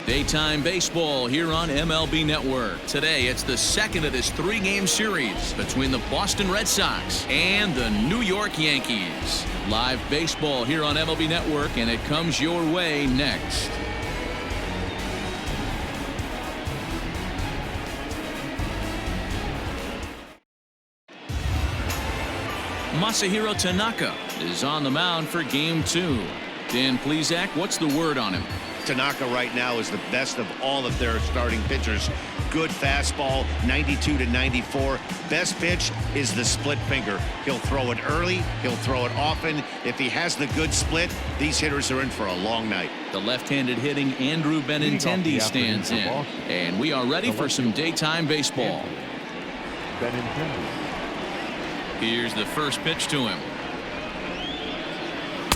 Daytime baseball here on MLB Network. Today, it's the second of this three-game series between the Boston Red Sox and the New York Yankees. Live baseball here on MLB Network, and it comes your way next. Masahiro Tanaka is on the mound for Game 2. Dan Plesac, what's the word on him? Tanaka right now is the best of all of their starting pitchers. Good fastball, 92 to 94. Best pitch is the split finger. He'll throw it early. He'll throw it often. If he has the good split, these hitters are in for a long night. The left-handed hitting Andrew Benintendi stands in. And we are ready for some daytime baseball. Here's the first pitch to him.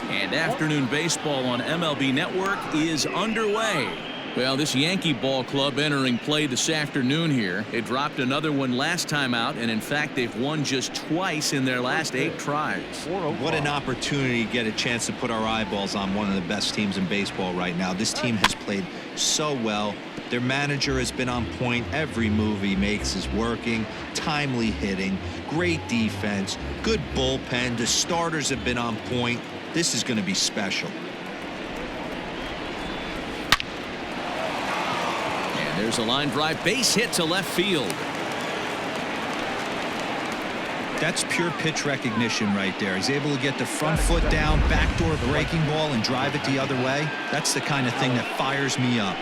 And afternoon baseball on MLB Network is underway. Well, this Yankee ball club entering play this afternoon here. They dropped another one last time out, and in fact, they've won just twice in their last 8 tries. What an opportunity to get a chance to put our eyeballs on one of the best teams in baseball right now. This team has played so well. Their manager has been on point. Every move he makes is working. Timely hitting, great defense, good bullpen. The starters have been on point. This is going to be special. And there's a line drive base hit to left field. That's pure pitch recognition right there. He's able to get the front foot down, backdoor breaking ball, and drive it the other way. That's the kind of thing that fires me up.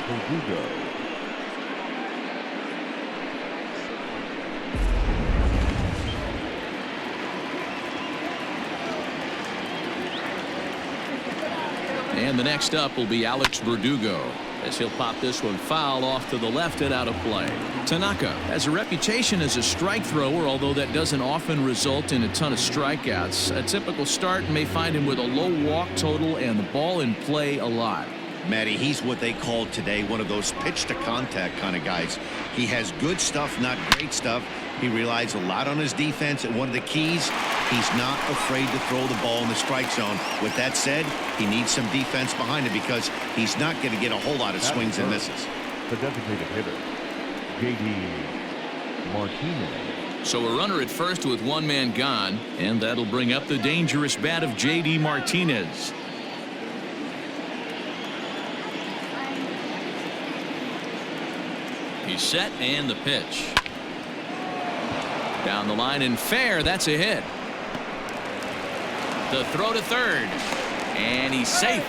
And the next up will be Alex Verdugo, as he'll pop this one foul off to the left and out of play. Tanaka has a reputation as a strike thrower, although that doesn't often result in a ton of strikeouts. A typical start may find him with a low walk total and the ball in play a lot. Matty, he's what they called today one of those pitch to contact kind of guys. He has good stuff, not great stuff. He relies a lot on his defense, and one of the keys, he's not afraid to throw the ball in the strike zone. With that said, he needs some defense behind him because he's not going to get a whole lot of swings and misses. The designated hitter, J.D. Martinez. So a runner at first with one man gone, and that'll bring up the dangerous bat of J.D. Martinez. He's set, and the pitch. Down the line and fair. That's a hit. The throw to third. And he's safe.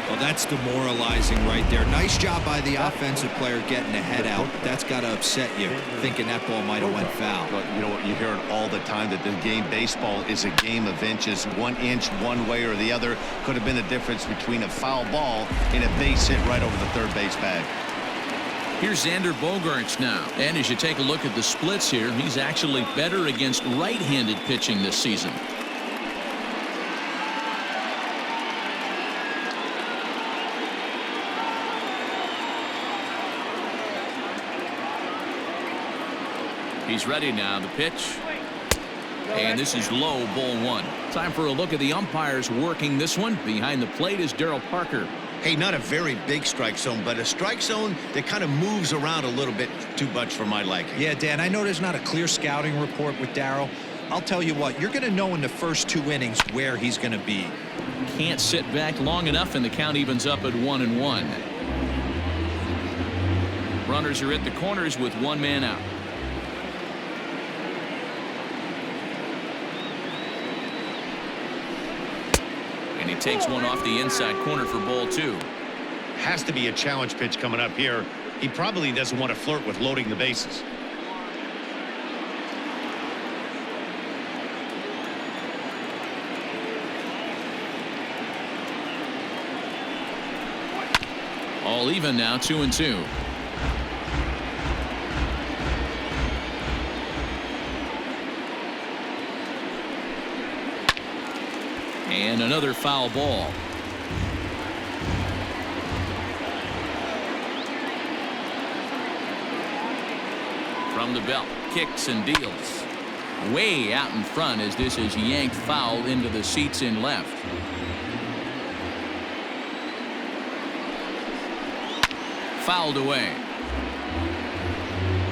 Well, that's demoralizing right there. Nice job by the offensive player getting the head out. That's got to upset you, thinking that ball might have went foul. But you know what? You hear it all the time that the game baseball is a game of inches. 1 inch one way or the other could have been the difference between a foul ball and a base hit right over the third base bag. Here's Xander Bogaerts now. And as you take a look at the splits here, he's actually better against right-handed pitching this season. He's ready now. The pitch. And this is low, ball 1. Time for a look at the umpires working this one. Behind the plate is Darryl Parker. Hey, not a very big strike zone, but a strike zone that kind of moves around a little bit too much for my liking. Yeah, Dan, I know there's not a clear scouting report with Darryl. I'll tell you what, you're going to know in the first 2 innings where he's going to be. Can't sit back long enough, and the count evens up at 1-1. Runners are at the corners with one man out. And he takes one off the inside corner for ball 2. Has to be a challenge pitch coming up here. He probably doesn't want to flirt with loading the bases. All even now, 2-2. And another foul ball. From the belt, kicks and deals. Way out in front as this is yanked foul into the seats in left. fouled away.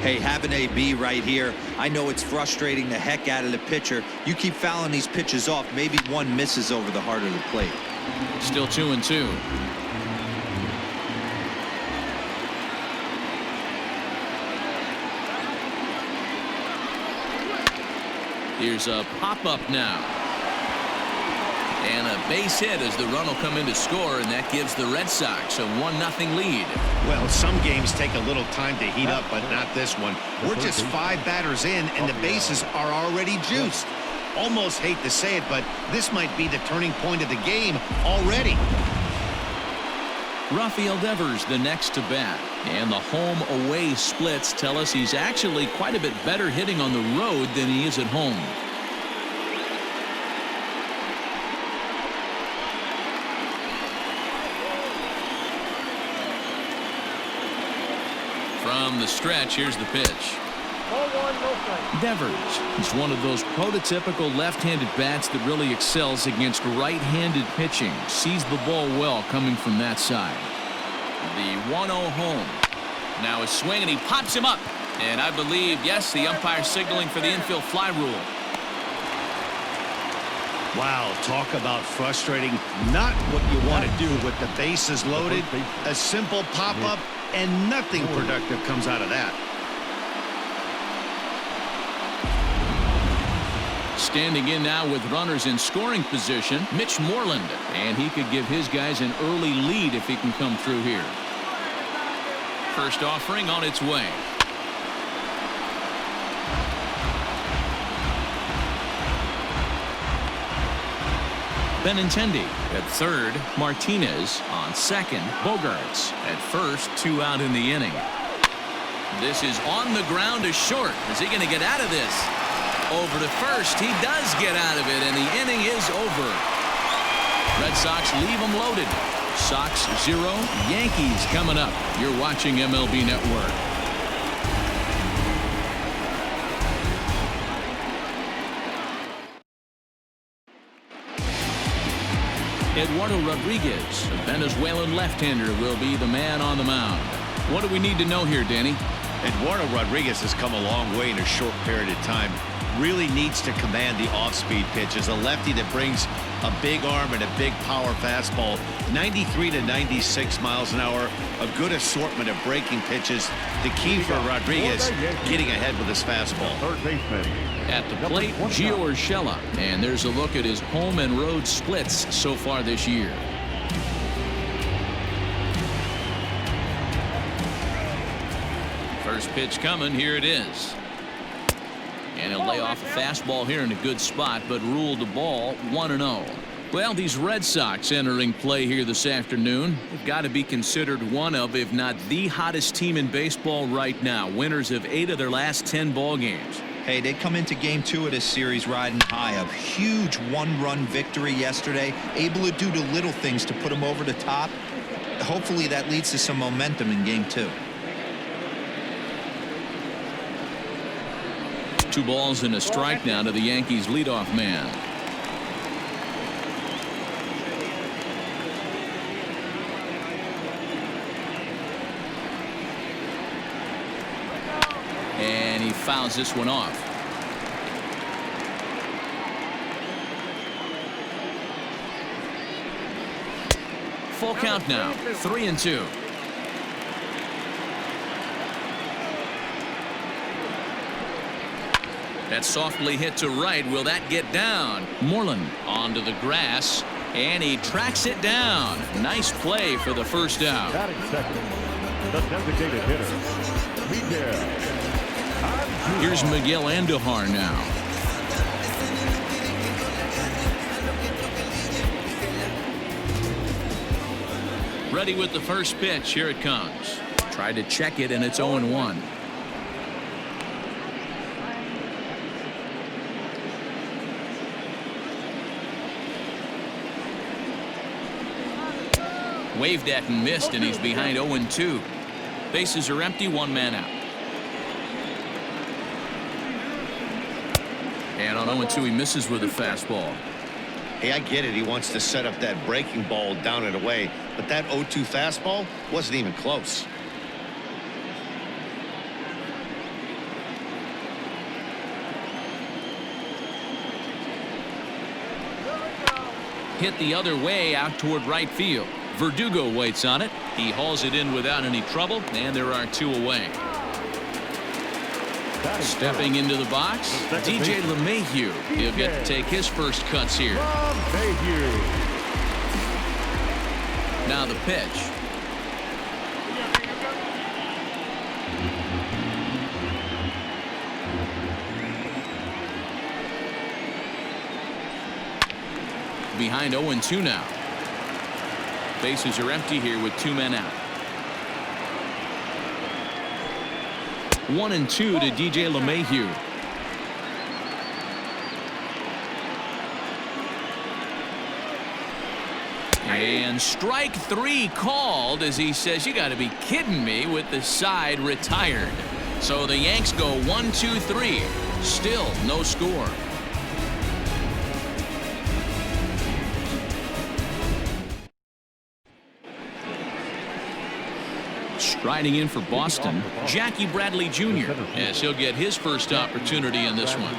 Hey, having AB right here, I know it's frustrating the heck out of the pitcher. You keep fouling these pitches off, maybe one misses over the heart of the plate. Still 2-2. Here's a pop-up now. And a base hit as the run will come in to score, and that gives the Red Sox a 1-0 lead. Well, some games take a little time to heat up, but not this one. We're just 5 batters in, and the bases are already juiced. Almost hate to say it, but this might be the turning point of the game already. Rafael Devers the next to bat, and the home-away splits tell us he's actually quite a bit better hitting on the road than he is at home. From the stretch, here's the pitch. Devers is one of those prototypical left-handed bats that really excels against right-handed pitching. Sees the ball well coming from that side. The 1-0 home. Now a swing, and he pops him up. And I believe, yes, the umpire signaling for the infield fly rule. Wow, talk about frustrating. Not what you want to do with the bases loaded. A simple pop-up, and nothing productive comes out of that. Standing in now with runners in scoring position, Mitch Moreland, and he could give his guys an early lead if he can come through here. First offering on its way. Benintendi at third, Martinez on second, Bogarts at first, 2 out in the inning. This is on the ground to short. Is he going to get out of this? Over to first. He does get out of it, and the inning is over. Red Sox leave them loaded. Sox 0, Yankees coming up. You're watching MLB Network. Eduardo Rodriguez, a Venezuelan left-hander, will be the man on the mound. What do we need to know here, Danny? Eduardo Rodriguez has come a long way in a short period of time. Really needs to command the off-speed pitches. A lefty that brings a big arm and a big power fastball. 93 to 96 miles an hour. A good assortment of breaking pitches. The key for Rodriguez, getting ahead with his fastball. Third baseman. At the plate, Gio Urshela. And there's a look at his home and road splits so far this year. First pitch coming. Here it is. And he'll lay off a fastball here in a good spot, but ruled the ball 1-0. Well, these Red Sox entering play here this afternoon have got to be considered one of, if not the hottest team in baseball right now. Winners of 8 of their last 10 ball games. Hey, they come into game 2 of this series riding high. A huge 1-run victory yesterday, able to do the little things to put them over the top. Hopefully that leads to some momentum in game 2. 2 balls and a strike now to the Yankees leadoff man. And he fouls this one off. Full count now, 3-2. That's softly hit to right. Will that get down? Moreland onto the grass, and he tracks it down. Nice play for the first out. Batting second, the designated hitter, Miguel. Here's Miguel Andujar now. Ready with the first pitch. Here it comes. Tried to check it, and it's 0-1. Waved at and missed, and he's behind 0-2. Bases are empty, 1 man out. And on 0-2, he misses with a fastball. Hey, I get it. He wants to set up that breaking ball down and away, but that 0-2 fastball wasn't even close. hit the other way out toward right field. Verdugo waits on it. He hauls it in without any trouble, and there are 2 away. Stepping into the box, DJ LeMahieu. He'll get to take his first cuts here. Now the pitch. Behind 0-2 now. Bases are empty here with 2 men out. 1-2 to DJ LeMahieu. And strike 3 called as he says, "You got to be kidding me," with the side retired. So the Yanks go 1-2-3. Still no score. Striding in for Boston, Jackie Bradley Jr. as he'll get his first opportunity in this one.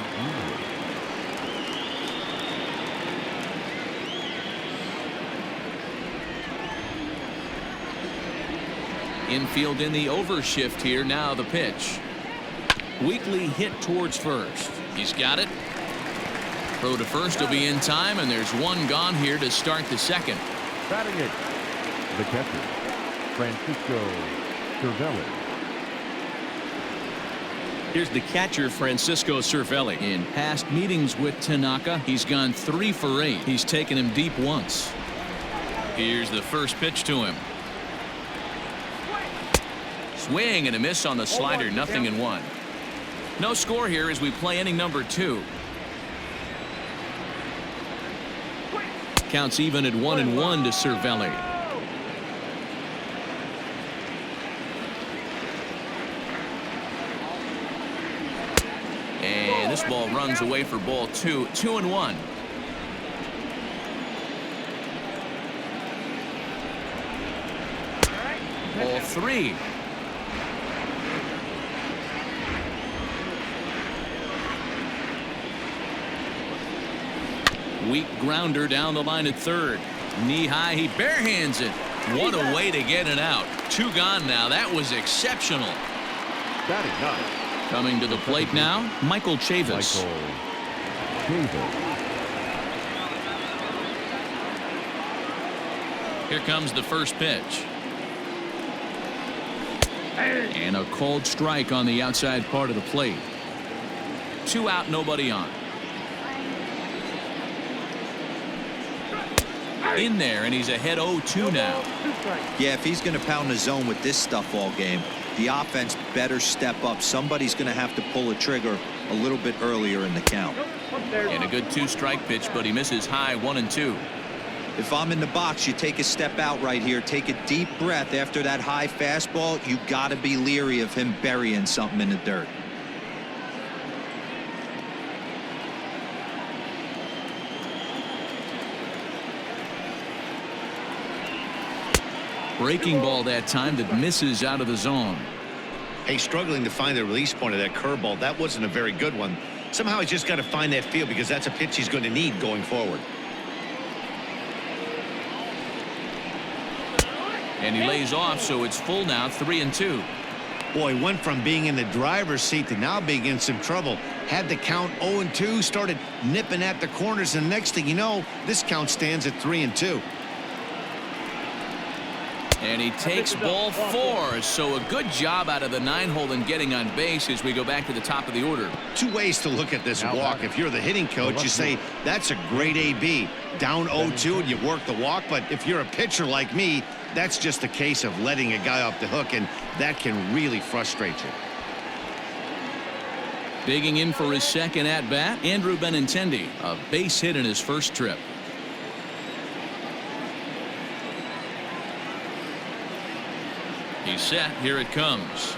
Infield in the overshift here. Now the pitch. Weakly hit towards first. He's got it. Throw to first will be in time, and there's 1 gone here to start the second. Batting it, the catcher, Francisco Cervelli. Here's the catcher, Francisco Cervelli. In past meetings with Tanaka, he's gone 3 for 8. He's taken him deep once. Here's the first pitch to him. Swing and a miss on the slider. 0-1. No score here as we play inning number 2. Counts even at 1-1 to Cervelli. And this ball runs away for ball 2. 2-1. Ball 3. Weak grounder down the line at third. Knee high, he barehands it. What a way to get it out. 2 gone now. That was exceptional. Coming to the plate now, Michael Chavis. Here comes the first pitch. And a called strike on the outside part of the plate. 2 out, nobody on. In there, and he's ahead 0-2 now. Yeah, if he's going to pound the zone with this stuff all game, the offense better step up. Somebody's going to have to pull a trigger a little bit earlier in the count. And a good 2-strike pitch, but he misses high. 1-2. If I'm in the box, you take a step out right here. Take a deep breath after that high fastball. You got to be leery of him burying something in the dirt. Breaking ball that time that misses out of the zone. Hey, struggling to find the release point of that curveball. That wasn't a very good one. Somehow he's just got to find that feel because that's a pitch he's going to need going forward. And he lays off, so it's full now. 3-2. Boy, went from being in the driver's seat to now being in some trouble. Had the count 0-2, started nipping at the corners, and next thing you know, this count stands at 3-2. And he takes ball 4. So a good job out of the 9-hole in getting on base as we go back to the top of the order. 2 ways to look at this walk. If you're the hitting coach, you say that's a great AB. Down 0-2 and you work the walk. But if you're a pitcher like me, that's just a case of letting a guy off the hook, and that can really frustrate you. Digging in for his second at-bat, Andrew Benintendi. A base hit in his first trip. He's set. Here it comes.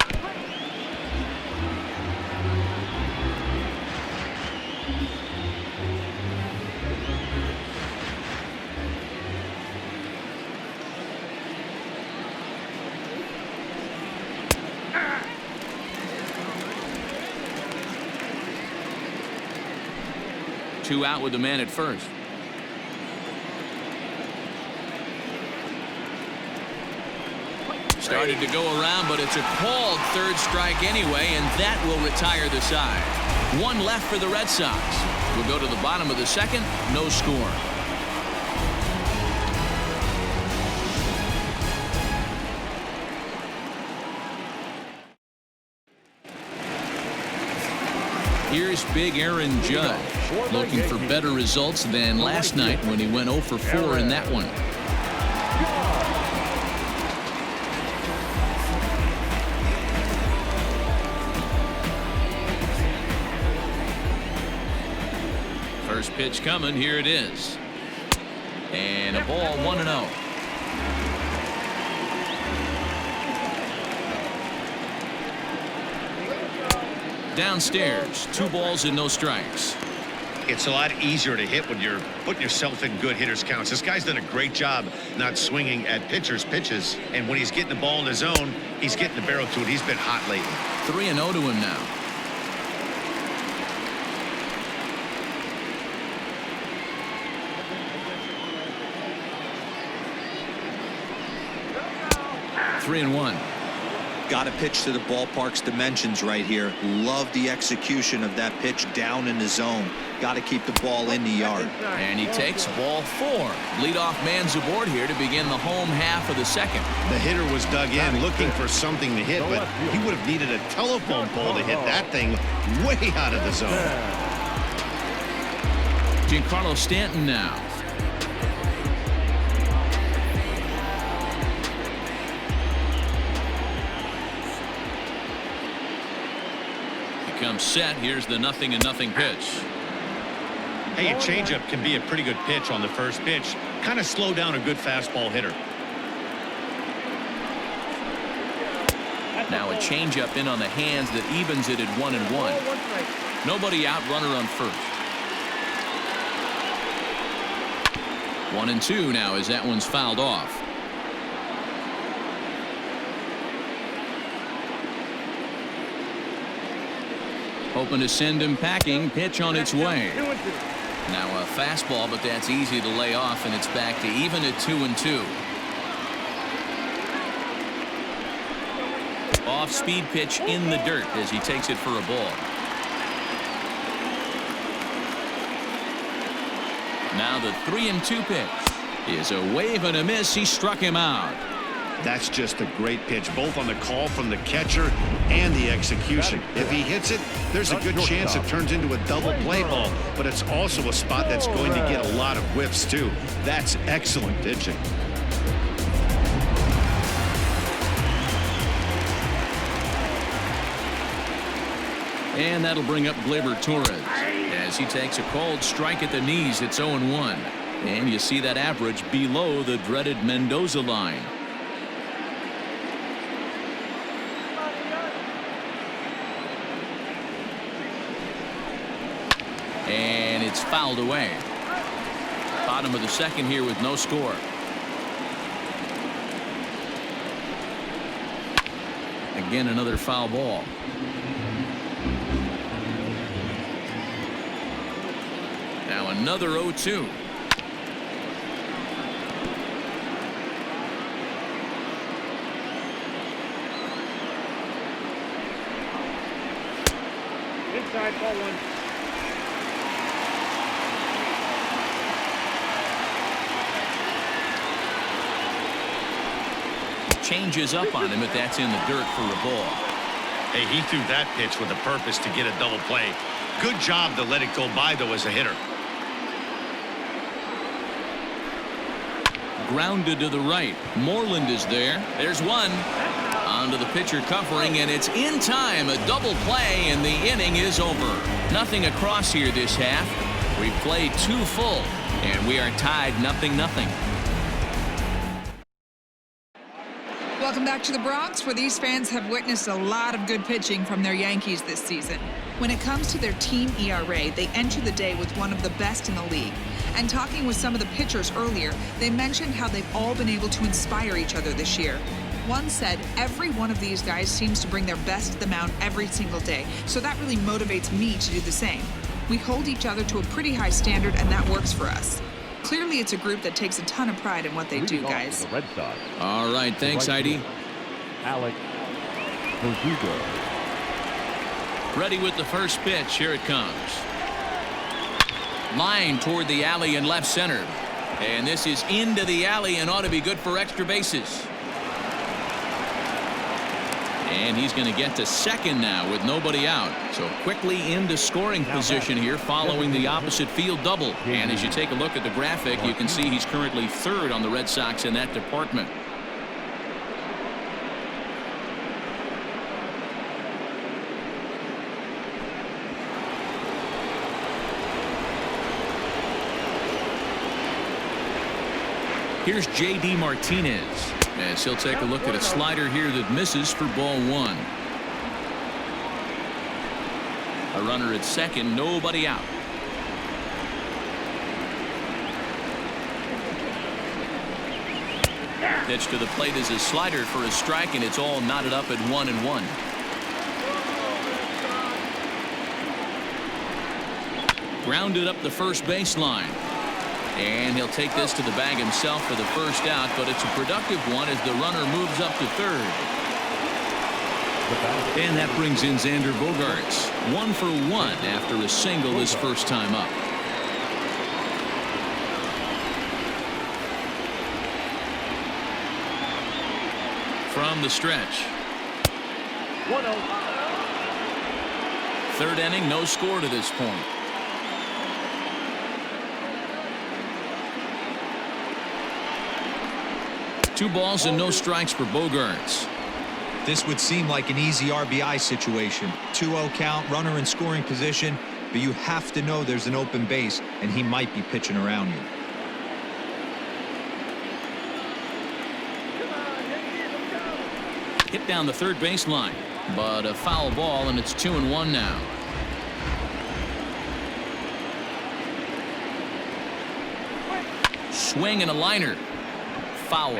Two out with the man at first. Started to go around, but it's a called third strike anyway, and that will retire the side. One left for the Red Sox. We'll go to the bottom of the second. No score. Here's big Aaron Judge, looking for better results than last night when he went 0 for 4 in that one. First pitch coming. Here it is. And a ball, 1-0. Downstairs, 2 balls and no strikes. It's a lot easier to hit when you're putting yourself in good hitters counts. This guy's done a great job not swinging at pitchers' pitches. And when he's getting the ball in the zone, he's getting the barrel to it. He's been hot lately. 3-0 to him now. Three and 1. Got to pitch to the ballpark's dimensions right here. Love the execution of that pitch down in the zone. Got to keep the ball in the yard. And he takes ball 4. Leadoff man's aboard here to begin the home half of the second. The hitter was dug in looking for something to hit, but he would have needed a telephone pole to hit that thing way out of the zone. Giancarlo Stanton now. Comes set. Here's the 0-0 pitch. Hey, a changeup can be a pretty good pitch on the first pitch. Kind of slow down a good fastball hitter. Now a changeup in on the hands that evens it at 1-1. Nobody out, runner on first. 1-2 now as that one's fouled off. Hoping to send him packing. Pitch on its way. Now a fastball, but that's easy to lay off, and it's back to even at 2-2. Off-speed pitch in the dirt as he takes it for a ball. Now the 3-2 pitch is a wave and a miss. He struck him out. That's just a great pitch, both on the call from the catcher and the execution. If he hits it, there's a good chance it turns into a double play ball, but it's also a spot that's going to get a lot of whiffs too. That's excellent pitching. And that'll bring up Gleyber Torres as he takes a cold strike at the knees. It's 0-1, and you see that average below the dreaded Mendoza line. And it's fouled away. Bottom of the second here with no score. Again, another foul ball. Now another 0-2. Inside, ball 1. Changes up on him, but that's in the dirt for a ball. Hey, he threw that pitch with a purpose to get a double play. Good job to let it go by, though, as a hitter. Grounded to the right. Moreland is there. There's one. Onto the pitcher covering, and it's in time. A double play, and the inning is over. Nothing across here this half. We've played 2 full, and we are tied 0-0. Welcome back to the Bronx, where these fans have witnessed a lot of good pitching from their Yankees this season. When it comes to their team ERA, they enter the day with one of the best in the league. And talking with some of the pitchers earlier, they mentioned how they've all been able to inspire each other this year. One said, every one of these guys seems to bring their best to the mound every single day, so that really motivates me to do the same. We hold each other to a pretty high standard, and that works for us. Clearly, it's a group that takes a ton of pride in what they do, guys. All right, thanks, Heidi. Alex Verdugo. Ready with the first pitch. Here it comes. Line toward the alley in left center. And this is into the alley and ought to be good for extra bases. And he's going to get to second now with nobody out. So quickly into scoring position here following the opposite field double. And as you take a look at the graphic, you can see he's currently third on the Red Sox in that department. Here's J.D. Martinez as he'll take a look at a slider here that misses for ball one. A runner at second, nobody out. Pitch to the plate is a slider for a strike, and it's all knotted up at 1-1. Grounded up the first baseline. And he'll take this to the bag himself for the first out, but it's a productive one as the runner moves up to third. And that brings in Xander Bogaerts. 1 for 1 after a single his first time up. From the stretch. 1-0. Third inning, no score to this point. Two balls and no strikes for Bogaerts. This would seem like an easy RBI situation. 2-0 count, runner in scoring position, but you have to know there's an open base, and he might be pitching around you. Hit down the third baseline, but a foul ball, and it's 2-1 now. Swing and a liner. Foul.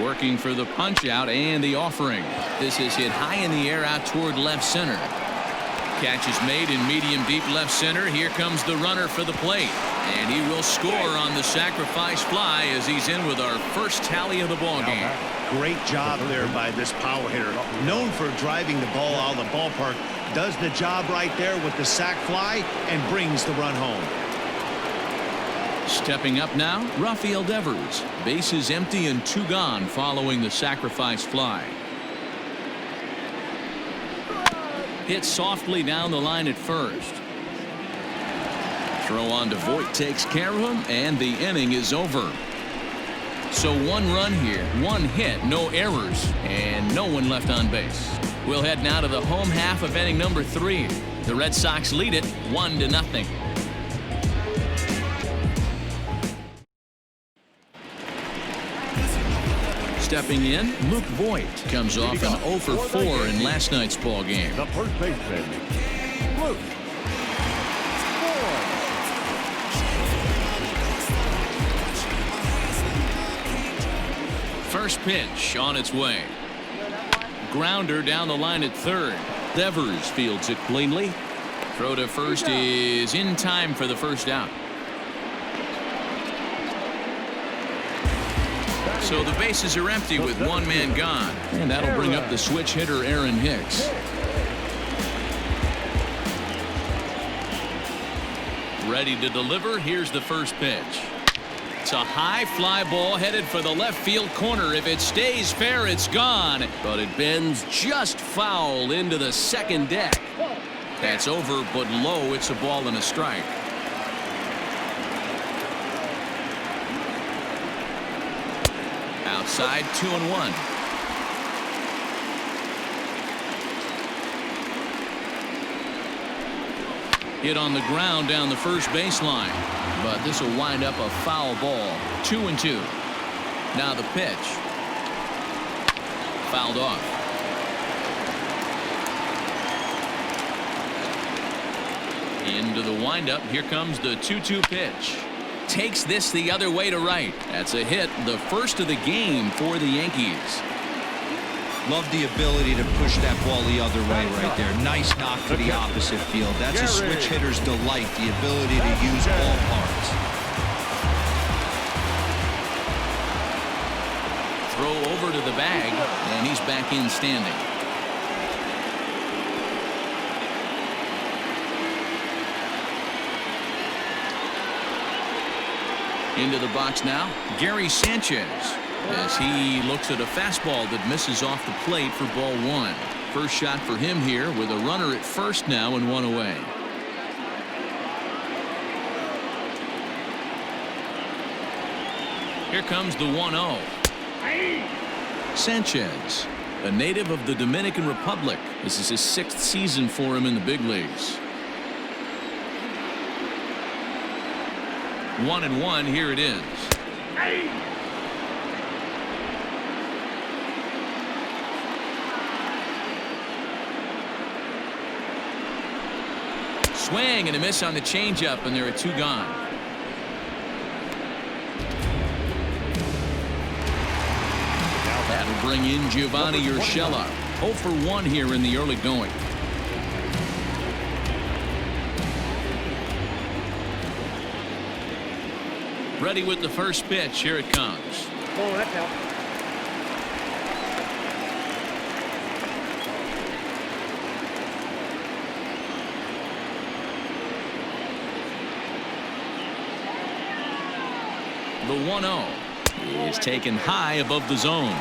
Working for the punch out and the offering. This is hit high in the air out toward left center. Catch is made in medium deep left center. Here comes the runner for the plate, and he will score on the sacrifice fly as he's in with our first tally of the ball game. Great job there by this power hitter. Known for driving the ball out of the ballpark. Does the job right there with the sac fly and brings the run home. Stepping up now, Rafael Devers. Bases empty and 2 gone following the sacrifice fly. Hit softly down the line at first. Throw on to Voit takes care of him, and the inning is over. So 1 run here, 1 hit, no errors, and no one left on base. We'll head now to the home half of inning number 3. The Red Sox lead it 1-0. Stepping in, Luke Voit comes off an 0 for 4 in last night's ball game. The first baseman, Luke Voit. First pitch on its way. Grounder down the line at third. Devers fields it cleanly. Throw to first is in time for the first out. So the bases are empty with 1 man gone. And that'll bring up the switch hitter Aaron Hicks. Ready to deliver. Here's the first pitch. It's a high fly ball headed for the left field corner. If it stays fair, it's gone. But it bends just foul into the second deck. That's over, but low. It's a ball and a strike. Outside, 2-1. Hit on the ground down the first baseline. But this will wind up a foul ball. 2-2. Now the pitch. Fouled off. Into the windup. Here comes the 2-2 pitch. Takes this the other way to right. That's a hit, the first of the game for the Yankees. Love the ability to push that ball the other way right there. Nice knock to the opposite field. That's a switch hitter's delight, the ability to use all parts. Throw over to the bag, and he's back in standing. Into the box now, Gary Sanchez, as he looks at a fastball that misses off the plate for ball one. First shot for him here with a runner at first now and one away. Here comes the 1-0. Sanchez, a native of the Dominican Republic. This is his 6th season for him in the big leagues. 1-1, here it is. Swing and a miss on the changeup, and there are 2 gone. That'll bring in Giovanni Urshela. 0 for 1 here in the early going. Ready with the first pitch. Here it comes. Oh, that's out. The 1-0 is taken high above the zone.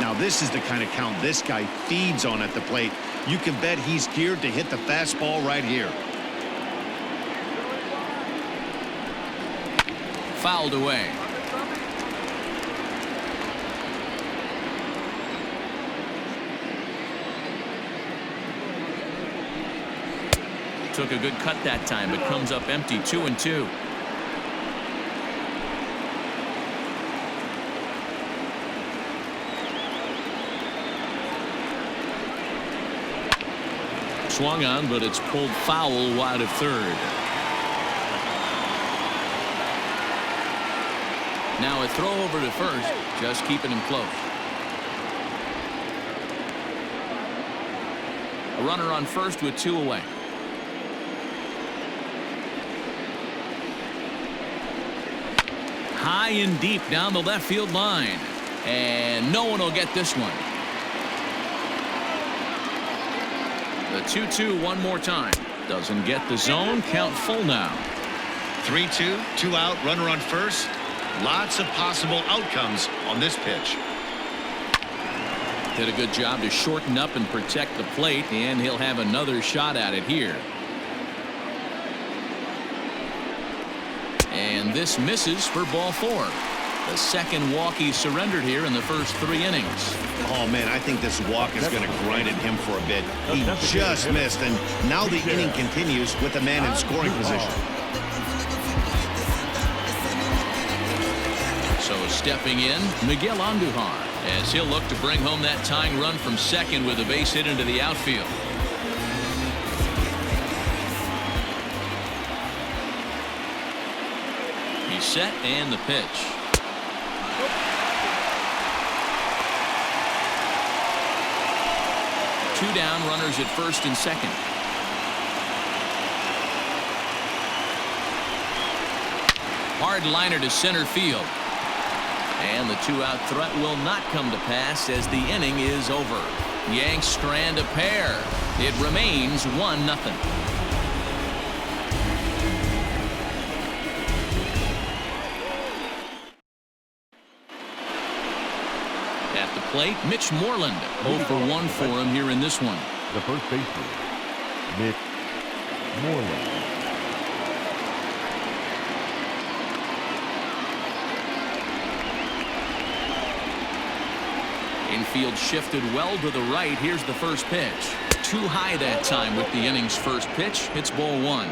Now this is the kind of count this guy feeds on at the plate. You can bet he's geared to hit the fastball right here. Fouled away. Took a good cut that time, but comes up empty. 2-2. Swung on, but it's pulled foul wide of third. Now a throw over to first, just keeping him close. A runner on first with 2 away. High and deep down the left field line, and no one will get this one. The 2-2 one more time. Doesn't get the zone. Count full now. 3-2, 2 out, runner on first. Lots of possible outcomes on this pitch. Did a good job to shorten up and protect the plate, and he'll have another shot at it here. And this misses for ball 4. The second walk he surrendered here in the first 3 innings. Oh, man, I think this walk is going to grind at him for a bit. He just missed, and now the inning continues with a man in scoring position. So stepping in, Miguel Andujar, as he'll look to bring home that tying run from second with a base hit into the outfield. He's set, and the pitch. Two down, runners at first and second. Hard liner to center field. And the 2-out threat will not come to pass as the inning is over. Yanks strand a pair. It remains 1-0. At the plate, Mitch Moreland. 0 for 1 for him here in this one. The first baseman, Mitch Moreland. Infield shifted well to the right. Here's the first pitch. Too high that time with the inning's first pitch. It's ball 1.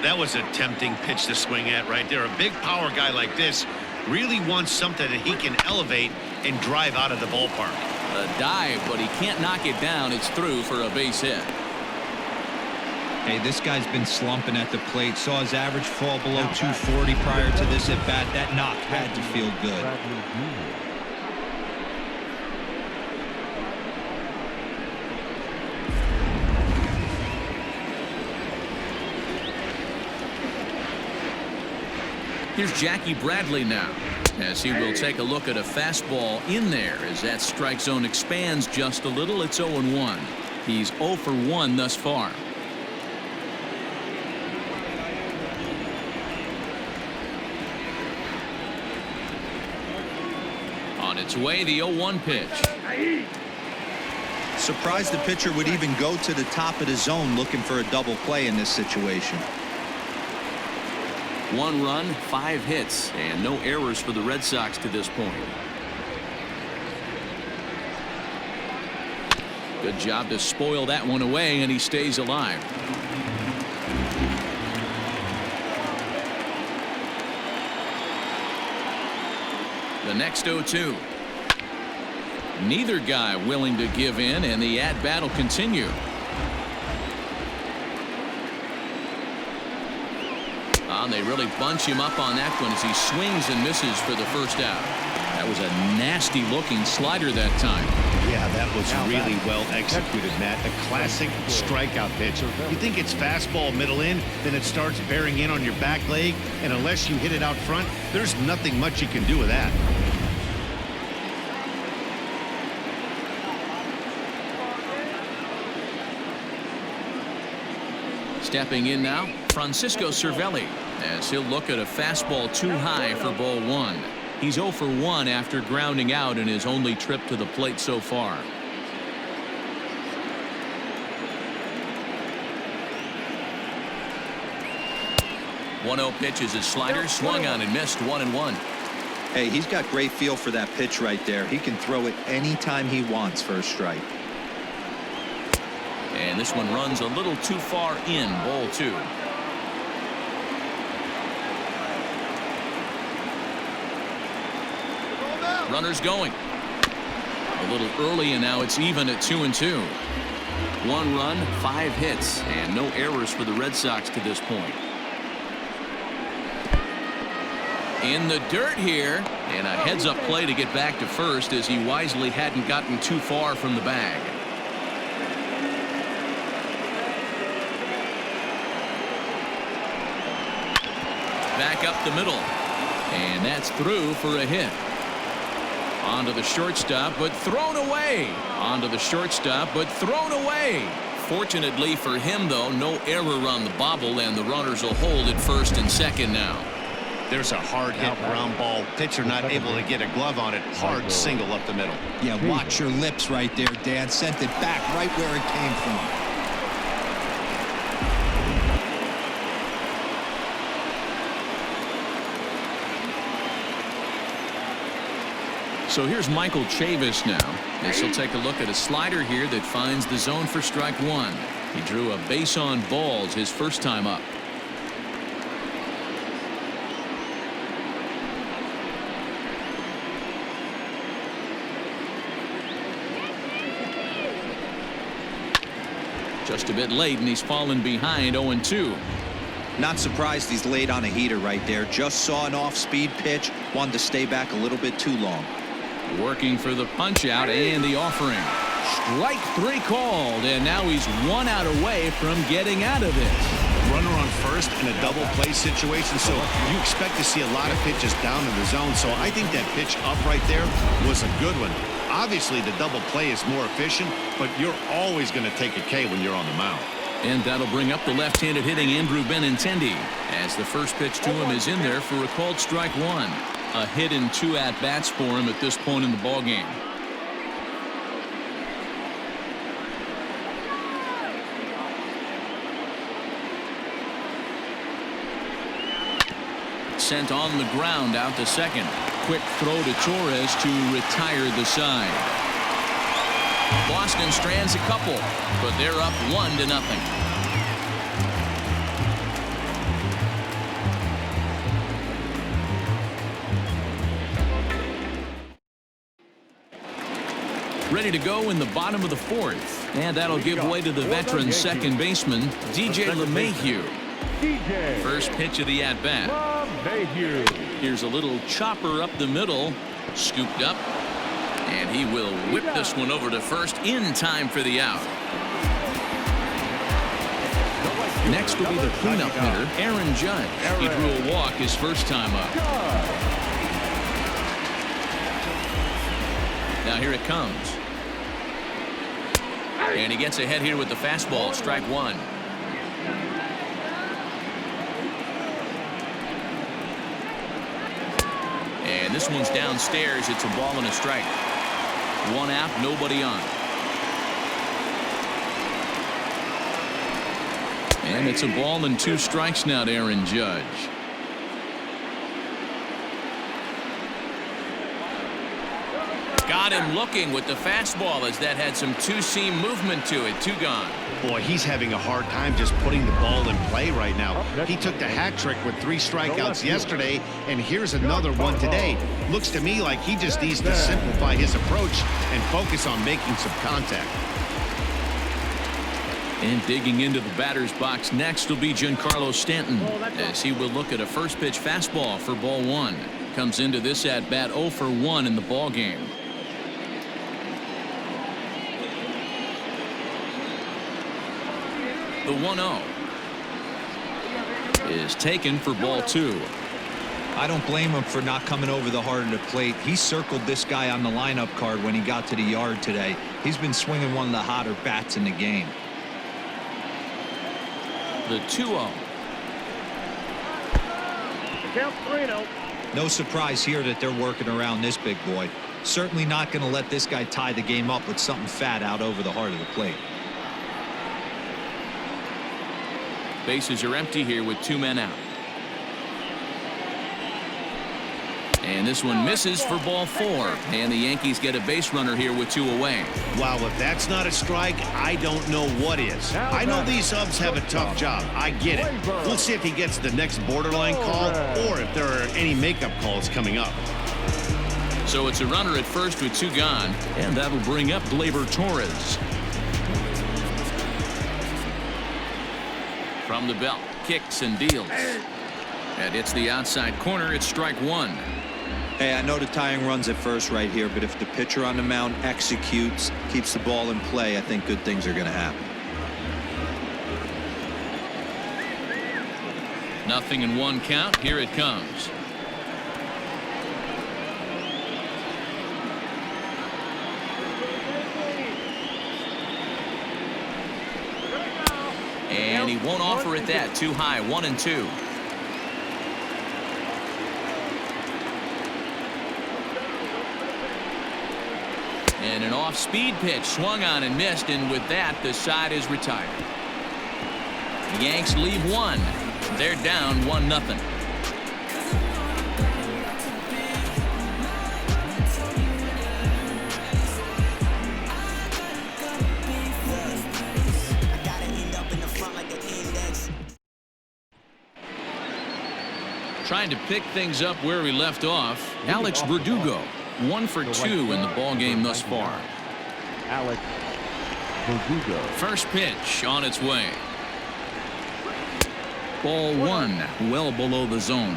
That was a tempting pitch to swing at right there. A big power guy like this really wants something that he can elevate and drive out of the ballpark. A dive, but he can't knock it down. It's through for a base hit. Hey, this guy's been slumping at the plate. Saw his average fall below 240 prior to this at bat. That knock had to feel good. Here's Jackie Bradley now, as he will take a look at a fastball in there as that strike zone expands just a little. It's 0-1. He's 0 for 1 thus far. On its way, the 0-1 pitch. Surprised the pitcher would even go to the top of the zone looking for a double play in this situation. 1 run, 5 hits, and no errors for the Red Sox to this point. Good job to spoil that one away, and he stays alive. The next 0-2. Neither guy willing to give in, and the at-bat will continue. And they really bunch him up on that one as he swings and misses for the first out. That was a nasty looking slider that time. Yeah, that was really well executed, Matt. A classic strikeout pitch. You think it's fastball middle in, then it starts bearing in on your back leg, and unless you hit it out front, there's nothing much you can do with that. Stepping in now, Francisco Cervelli, as he'll look at a fastball too high for ball 1. He's 0 for 1 after grounding out in his only trip to the plate so far. One 0 pitch is his slider, swung on and missed. 1-1. Hey, he's got great feel for that pitch right there. He can throw it anytime he wants for a strike. And this one runs a little too far in, ball 2. Runners going. A little early, and now it's even at 2-2. 1 run, 5 hits, and no errors for the Red Sox to this point. In the dirt here, and a heads-up play to get back to first as he wisely hadn't gotten too far from the bag. Back up the middle, and that's through for a hit. Onto the shortstop, but thrown away. Onto the shortstop, but thrown away. Fortunately for him, though, no error on the bobble, and the runners will hold at first and second now. There's a hard hit ground ball. Pitcher not able to get a glove on it. Hard single up the middle. Yeah, watch your lips right there, Dan. Sent it back right where it came from. So here's Michael Chavis now, as he'll take a look at a slider here that finds the zone for strike 1. He drew a base on balls his first time up. Just a bit late, and he's fallen behind 0-2. Not surprised he's laid on a heater right there. Just saw an off-speed pitch. Wanted to stay back a little bit too long. Working for the punch out and the offering. Strike 3 called, and now he's 1 out away from getting out of this. Runner on first in a double play situation, so you expect to see a lot of pitches down in the zone. So I think that pitch up right there was a good one. Obviously, the double play is more efficient, but you're always going to take a K when you're on the mound. And that'll bring up the left-handed hitting Andrew Benintendi, as the first pitch to him is in there for a called strike 1. A hit in 2 at-bats for him at this point in the ballgame. Sent on the ground out to second. Quick throw to Torres to retire the side. Boston strands a couple, but they're up 1-0. Ready to go in the bottom of the 4th, and that'll give way to the veteran second baseman DJ LeMahieu. First pitch of the at-bat. Here's a little chopper up the middle, scooped up, and he will whip this one over to first in time for the out. Next will be the cleanup hitter, Aaron Judge. He drew a walk his first time up. Now here it comes. And he gets ahead here with the fastball, strike one. And this one's downstairs. It's a ball and a strike. One out, nobody on. And it's a ball and 2 strikes now to Aaron Judge. Got him looking with the fastball as that had some two-seam movement to it. 2 gone. Boy, he's having a hard time just putting the ball in play right now. He took the hat trick with 3 strikeouts yesterday, and here's another one today. Looks to me like he just needs to simplify his approach and focus on making some contact. And digging into the batter's box next will be Giancarlo Stanton, as he will look at a first pitch fastball for ball 1. Comes into this at bat 0 for 1 in the ball game. The 1-0 is taken for ball 2. I don't blame him for not coming over the heart of the plate. He circled this guy on the lineup card when he got to the yard today. He's been swinging one of the hotter bats in the game. The 2-0. Count 3-0. No surprise here that they're working around this big boy. Certainly not going to let this guy tie the game up with something fat out over the heart of the plate. Bases are empty here with 2 men out. And this one misses for ball 4. And the Yankees get a base runner here with 2 away. Wow, if that's not a strike, I don't know what is. I know these subs have a tough job. I get it. We'll see if he gets the next borderline call or if there are any makeup calls coming up. So it's a runner at first with 2 gone. And that'll bring up Gleyber Torres. From the belt, kicks and deals. And it's the outside corner. It's strike 1. Hey, I know the tying runs at first right here, but if the pitcher on the mound executes, keeps the ball in play, I think good things are going to happen. 0-1 count. Here it comes. And he won't offer it that. Too high. 1-2. And an off-speed pitch swung on and missed, and with that the side is retired. The Yanks leave 1. They're down 1-0. Trying to pick things up where we left off, Alex Verdugo. 1 for 2 in the ball game thus far. Alex Verdugo. First pitch on its way. Ball 1, well below the zone.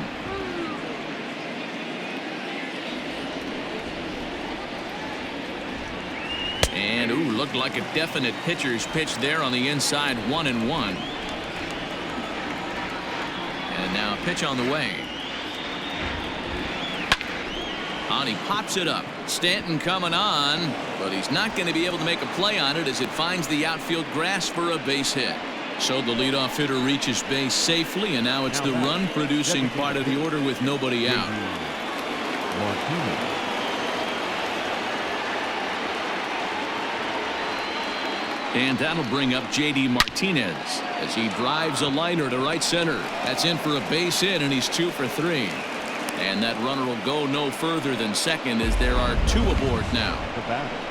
And looked like a definite pitcher's pitch there on the inside. 1-1. And now a pitch on the way. And he pops it up. Stanton coming on, but he's not going to be able to make a play on it as it finds the outfield grass for a base hit. So the leadoff hitter reaches base safely, and now it's the run-producing part of the order with nobody out. And that'll bring up J.D. Martinez as he drives a liner to right center. That's in for a base hit, and he's 2 for 3. And that runner will go no further than second as there are 2 aboard now.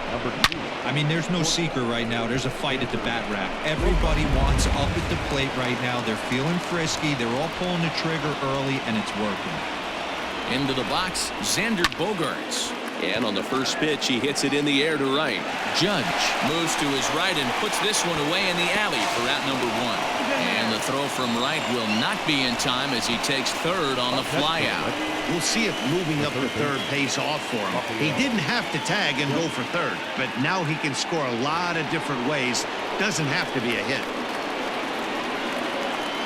Number 2. I mean, there's no secret right now. There's a fight at the bat rack. Everybody wants up at the plate right now. They're feeling frisky. They're all pulling the trigger early, and it's working. Into the box, Xander Bogaerts. And on the first pitch, he hits it in the air to right. Judge moves to his right and puts this one away in the alley for out number 1. And the throw from right will not be in time as he takes third on the flyout. We'll see if moving up to third pays off for him. He didn't have to tag and go for third, but now he can score a lot of different ways. Doesn't have to be a hit.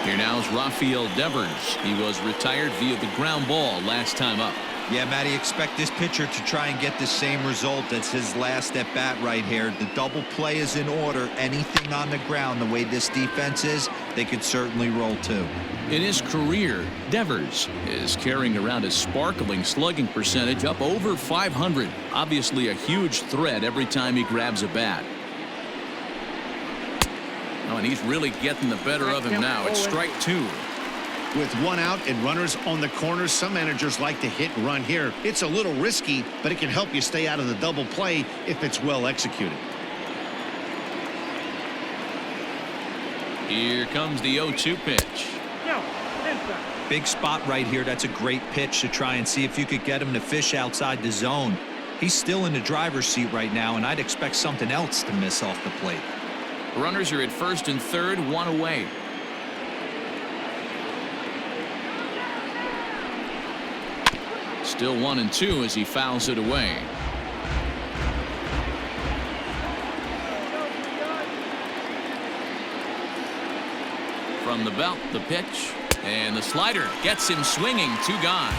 Here now is Rafael Devers. He was retired via the ground ball last time up. Yeah, Matty, expect this pitcher to try and get the same result as his last at bat right here. The double play is in order. Anything on the ground, the way this defense is, they could certainly roll too. In his career, Devers is carrying around a sparkling slugging percentage up over 500. Obviously a huge threat every time he grabs a bat. Oh, and he's really getting the better of him now. It's strike two. With one out and runners on the corners, some managers like to hit and run here. It's a little risky, but it can help you stay out of the double play if it's well executed. Here comes the 0-2 pitch. Big spot right here. That's a great pitch to try and see if you could get him to fish outside the zone. He's still in the driver's seat right now, and I'd expect something else to miss off the plate. Runners are at first and third, one away. Still 1-2 as he fouls it away. From the belt, the pitch, and the slider gets him swinging. Two gone.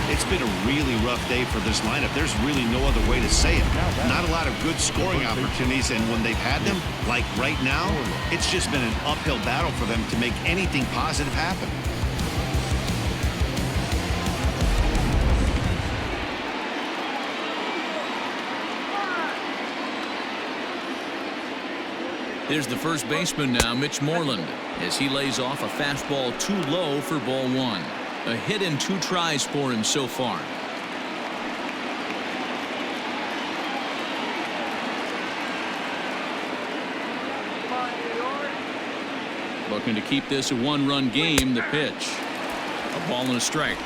It's been a really rough day for this lineup. There's really no other way to say it. Not a lot of good scoring opportunities, and when they've had them, like right now, it's just been an uphill battle for them to make anything positive happen. Here's the first baseman now, Mitch Moreland, as he lays off a fastball too low for ball one. A hit in 2 tries for him so far. Looking to keep this a 1-run game. The pitch. A ball and a strike.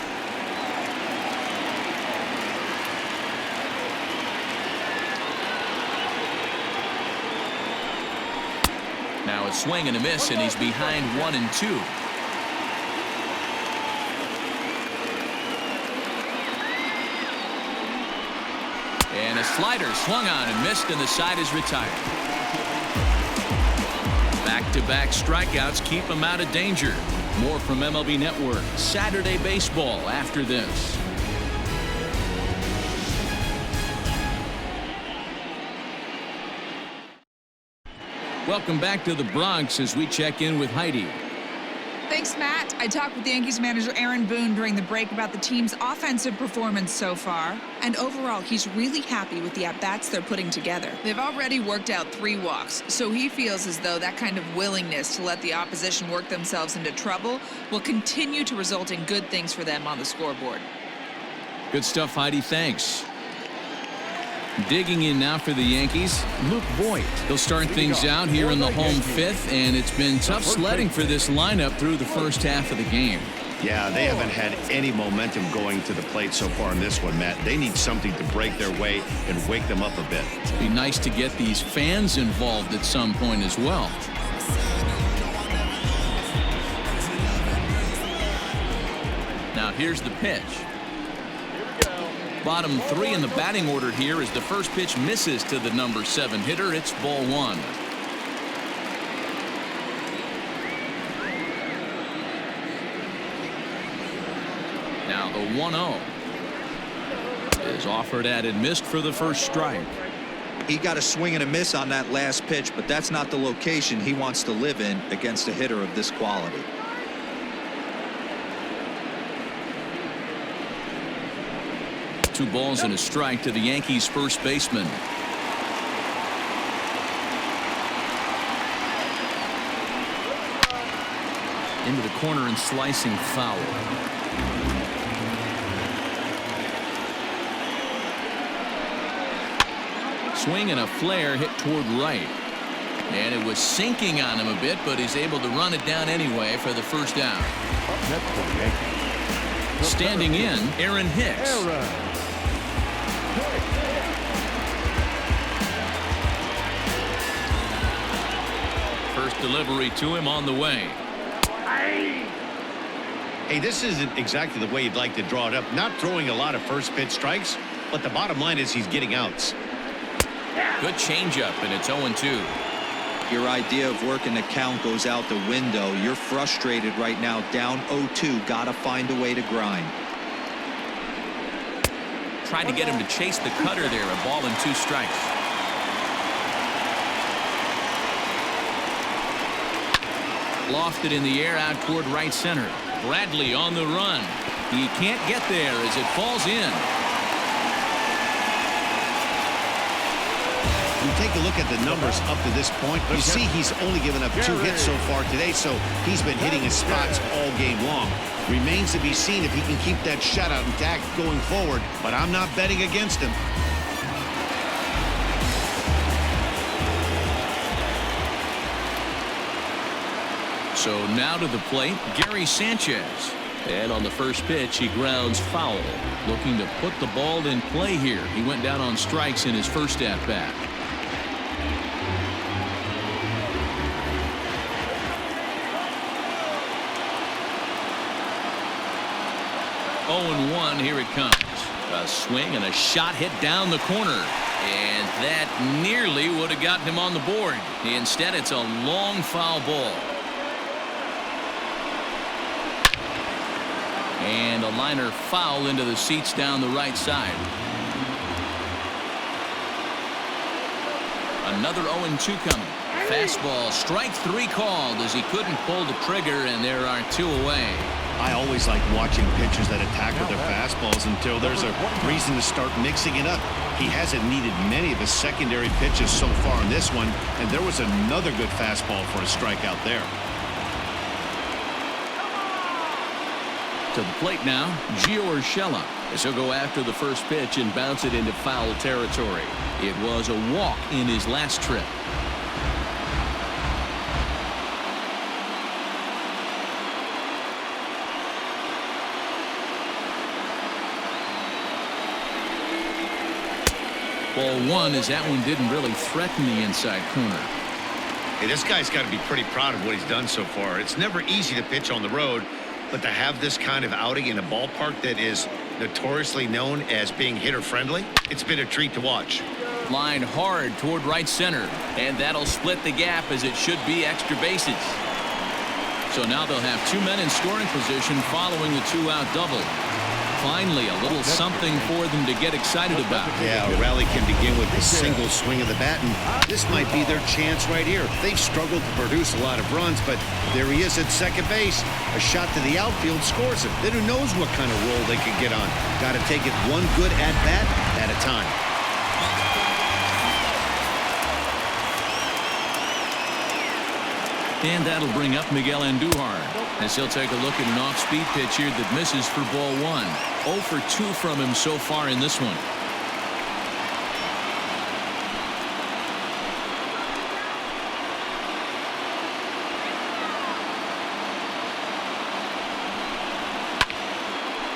Now a swing and a miss, and he's behind 1-2. And a slider swung on and missed, and the side is retired. Back-to-back strikeouts keep him out of danger. More from MLB Network Saturday Baseball after this. Welcome back to the Bronx as we check in with Heidi. Thanks, Matt. I talked with Yankees manager Aaron Boone during the break about the team's offensive performance so far. And overall, he's really happy with the at-bats they're putting together. They've already worked out 3 walks, so he feels as though that kind of willingness to let the opposition work themselves into trouble will continue to result in good things for them on the scoreboard. Good stuff, Heidi. Thanks. Digging in now for the Yankees, Luke Voigt. He'll start things out here in the home 5th, and it's been tough sledding for this lineup through the first half of the game. Yeah, they haven't had any momentum going to the plate so far in this one, Matt. They need something to break their way and wake them up a bit. It'd be nice to get these fans involved at some point as well. Now here's the pitch. Bottom 3 in the batting order here as the first pitch misses to the number 7 hitter. It's ball 1. Now the 1-0 is offered at and missed for the first strike. He got a swing and a miss on that last pitch, but that's not the location he wants to live in against a hitter of this quality. Two balls and a strike to the Yankees first baseman. Into the corner and slicing foul. Swing and a flare hit toward right. And it was sinking on him a bit, but he's able to run it down anyway for the first down. Standing in, Aaron Hicks. First delivery to him on the way. Hey, this isn't exactly the way you'd like to draw it up. Not throwing a lot of first pitch strikes, but the bottom line is he's getting outs. Good changeup, and it's 0-2. Your idea of working the count goes out the window. You're frustrated right now, down 0-2. Got to find a way to grind. Tried to get him to chase the cutter there. A ball and 2 strikes. Lofted in the air out toward right center. Bradley on the run. He can't get there as it falls in. You take a look at the numbers up to this point. You see he's only given up 2 hits so far today, so he's been hitting his spots all game long. Remains to be seen if he can keep that shutout intact going forward, but I'm not betting against him. So now to the plate, Gary Sanchez. And on the first pitch, he grounds foul. Looking to put the ball in play here. He went down on strikes in his first at-bat. 0-1, here it comes. A swing and a shot hit down the corner. And that nearly would have gotten him on the board. Instead, it's a long foul ball. And a liner foul into the seats down the right side. Another 0-2 coming. Fastball, strike 3 called as he couldn't pull the trigger, and there are 2 away. I always like watching pitchers that attack with their fastballs until there's a reason to start mixing it up. He hasn't needed many of his secondary pitches so far in this one, and there was another good fastball for a strikeout there. To the plate now, Gio Urshela, as he'll go after the first pitch and bounce it into foul territory. It was a walk in his last trip. Ball 1 as that one didn't really threaten the inside corner. Hey, this guy's got to be pretty proud of what he's done so far. It's never easy to pitch on the road, but to have this kind of outing in a ballpark that is notoriously known as being hitter-friendly, it's been a treat to watch. Line hard toward right center, and that'll split the gap as it should be extra bases. So now they'll have 2 men in scoring position following the 2-out double. Finally, a little something for them to get excited about. Yeah, a rally can begin with a single swing of the bat, and this might be their chance right here. They've struggled to produce a lot of runs, but there he is at second base. A shot to the outfield scores it. Then who knows what kind of roll they could get on. Got to take it one good at-bat at a time. And that'll bring up Miguel Andujar as he'll take a look at an off-speed pitch here that misses for ball 1. 0 for 2 from him so far in this one.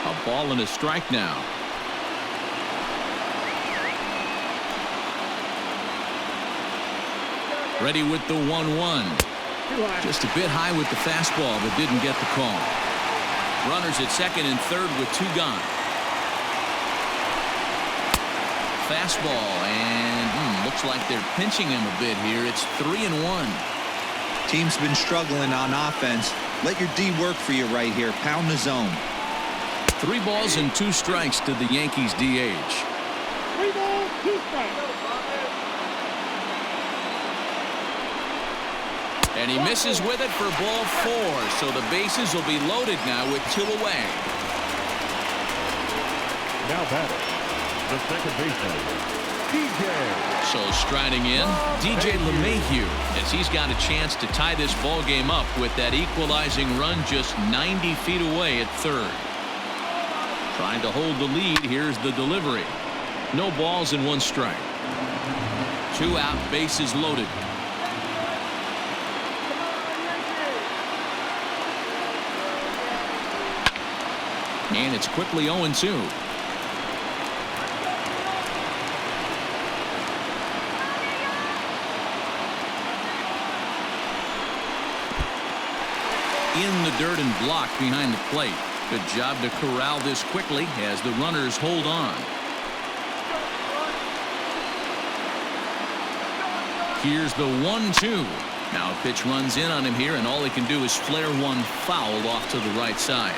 A ball and a strike now. Ready with the 1-1. Just a bit high with the fastball, but didn't get the call. Runners at second and third with 2 gone. Fastball, and looks like they're pinching him a bit here. It's 3-1. Team's been struggling on offense. Let your D work for you right here. Pound the zone. 3 balls and 2 strikes to the Yankees DH. 3 balls, 2 strikes. And he misses with it for ball 4, so the bases will be loaded now with 2 away. Now batting, the second baseman, DJ. So striding in, DJ LeMahieu, as he's got a chance to tie this ball game up with that equalizing run just 90 feet away at third. Trying to hold the lead. Here's the delivery. No balls and 1 strike. 2 out, bases loaded. And it's quickly 0-2. In the dirt and blocked behind the plate. Good job to corral this quickly as the runners hold on. Here's the 1-2. Now a pitch runs in on him here, and all he can do is flare one foul off to the right side.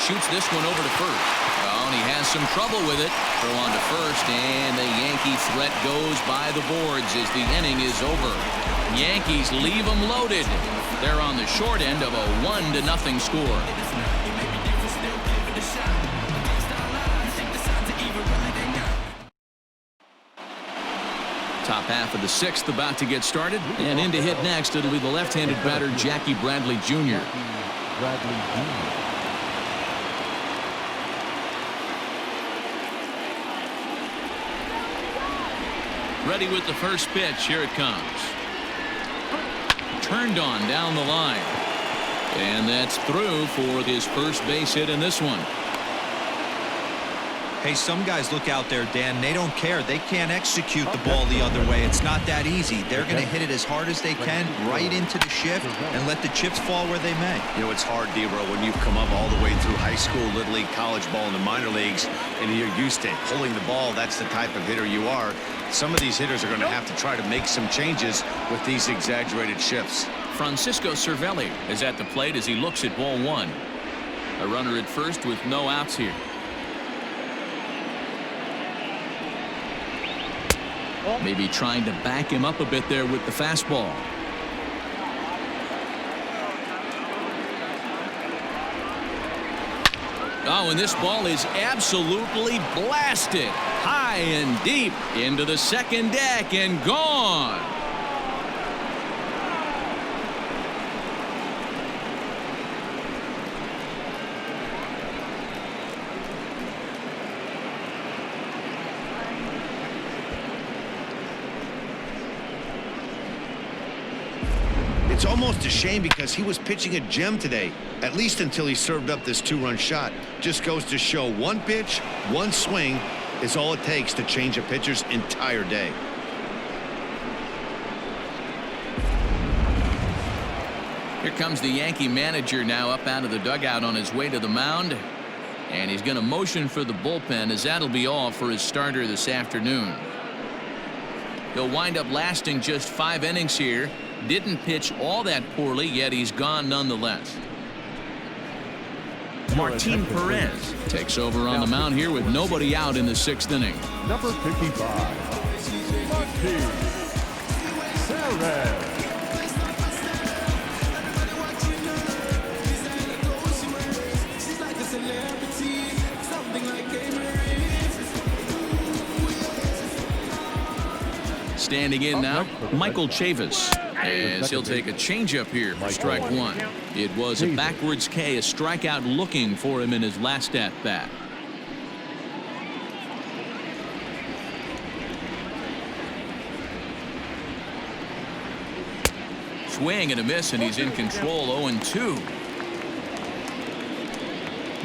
Shoots this one over to first. Oh, and he has some trouble with it. Throw on to first, and the Yankee threat goes by the boards as the inning is over. Yankees leave them loaded. They're on the short end of a 1-0 score. Top half of the sixth about to get started, and in to hit next, it'll be the left-handed batter Jackie Bradley Jr. Ready with the first pitch. Here it comes. Turned on down the line. And that's through for his first base hit in this one. Hey, some guys look out there, Dan. They don't care. They can't execute the ball the other way. It's not that easy. They're going to hit it as hard as they can right into the shift and let the chips fall where they may. You know, it's hard, D-Bro, when you've come up all the way through high school, little league, college ball, and the minor leagues, and you're used to pulling the ball. That's the type of hitter you are. Some of these hitters are going to have to try to make some changes with these exaggerated shifts. Francisco Cervelli is at the plate as he looks at ball one. A runner at first with no outs here. Maybe trying to back him up a bit there with the fastball. Oh, and this ball is absolutely blasted high and deep into the second deck and gone. It's almost a shame because he was pitching a gem today, at least until he served up this two-run shot. Just goes to show one pitch, one swing is all it takes to change a pitcher's entire day. Here comes the Yankee manager now up out of the dugout on his way to the mound. And he's going to motion for the bullpen as that'll be all for his starter this afternoon. He'll wind up lasting just 5 innings here. Didn't pitch all that poorly, yet he's gone nonetheless. Martin Perez takes over on the mound here with nobody out in the 6th inning. Number 55, Martin Perez. Standing in now, Michael Chavis, as he'll take a changeup here for strike one. It was a backwards K, a strikeout looking for him in his last at bat. Swing and a miss, and he's in control. 0-2.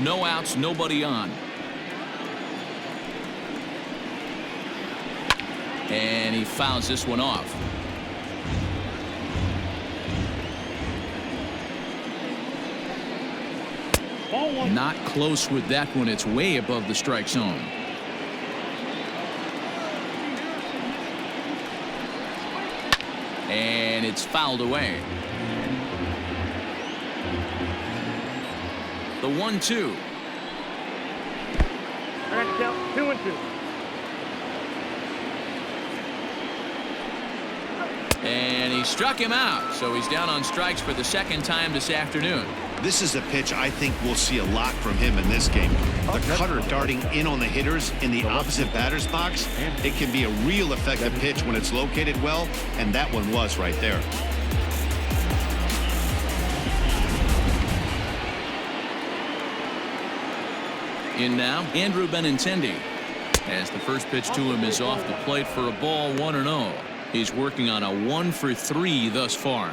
No outs, nobody on. And he fouls this one off. Not close with that one. It's way above the strike zone. And it's fouled away. The 1-2. Next count, 2-2. And he struck him out, so he's down on strikes for the second time this afternoon. This is a pitch I think we'll see a lot from him in this game. The cutter darting in on the hitters in the opposite batter's box. It can be a real effective pitch when it's located well, and that one was right there. In now, Andrew Benintendi, as the first pitch to him is off the plate for a ball, 1-0. He's working on a 1-for-3 thus far.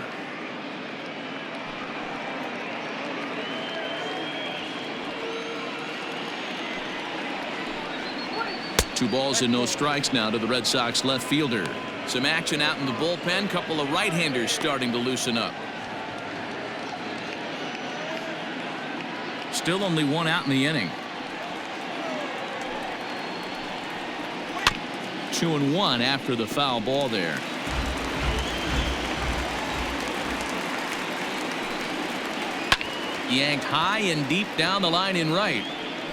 Two balls and no strikes now to the Red Sox left fielder. Some action out in the bullpen. Couple of right-handers starting to loosen up. Still only one out in the inning. 2-1 after the foul ball there. Yanked high and deep down the line in right.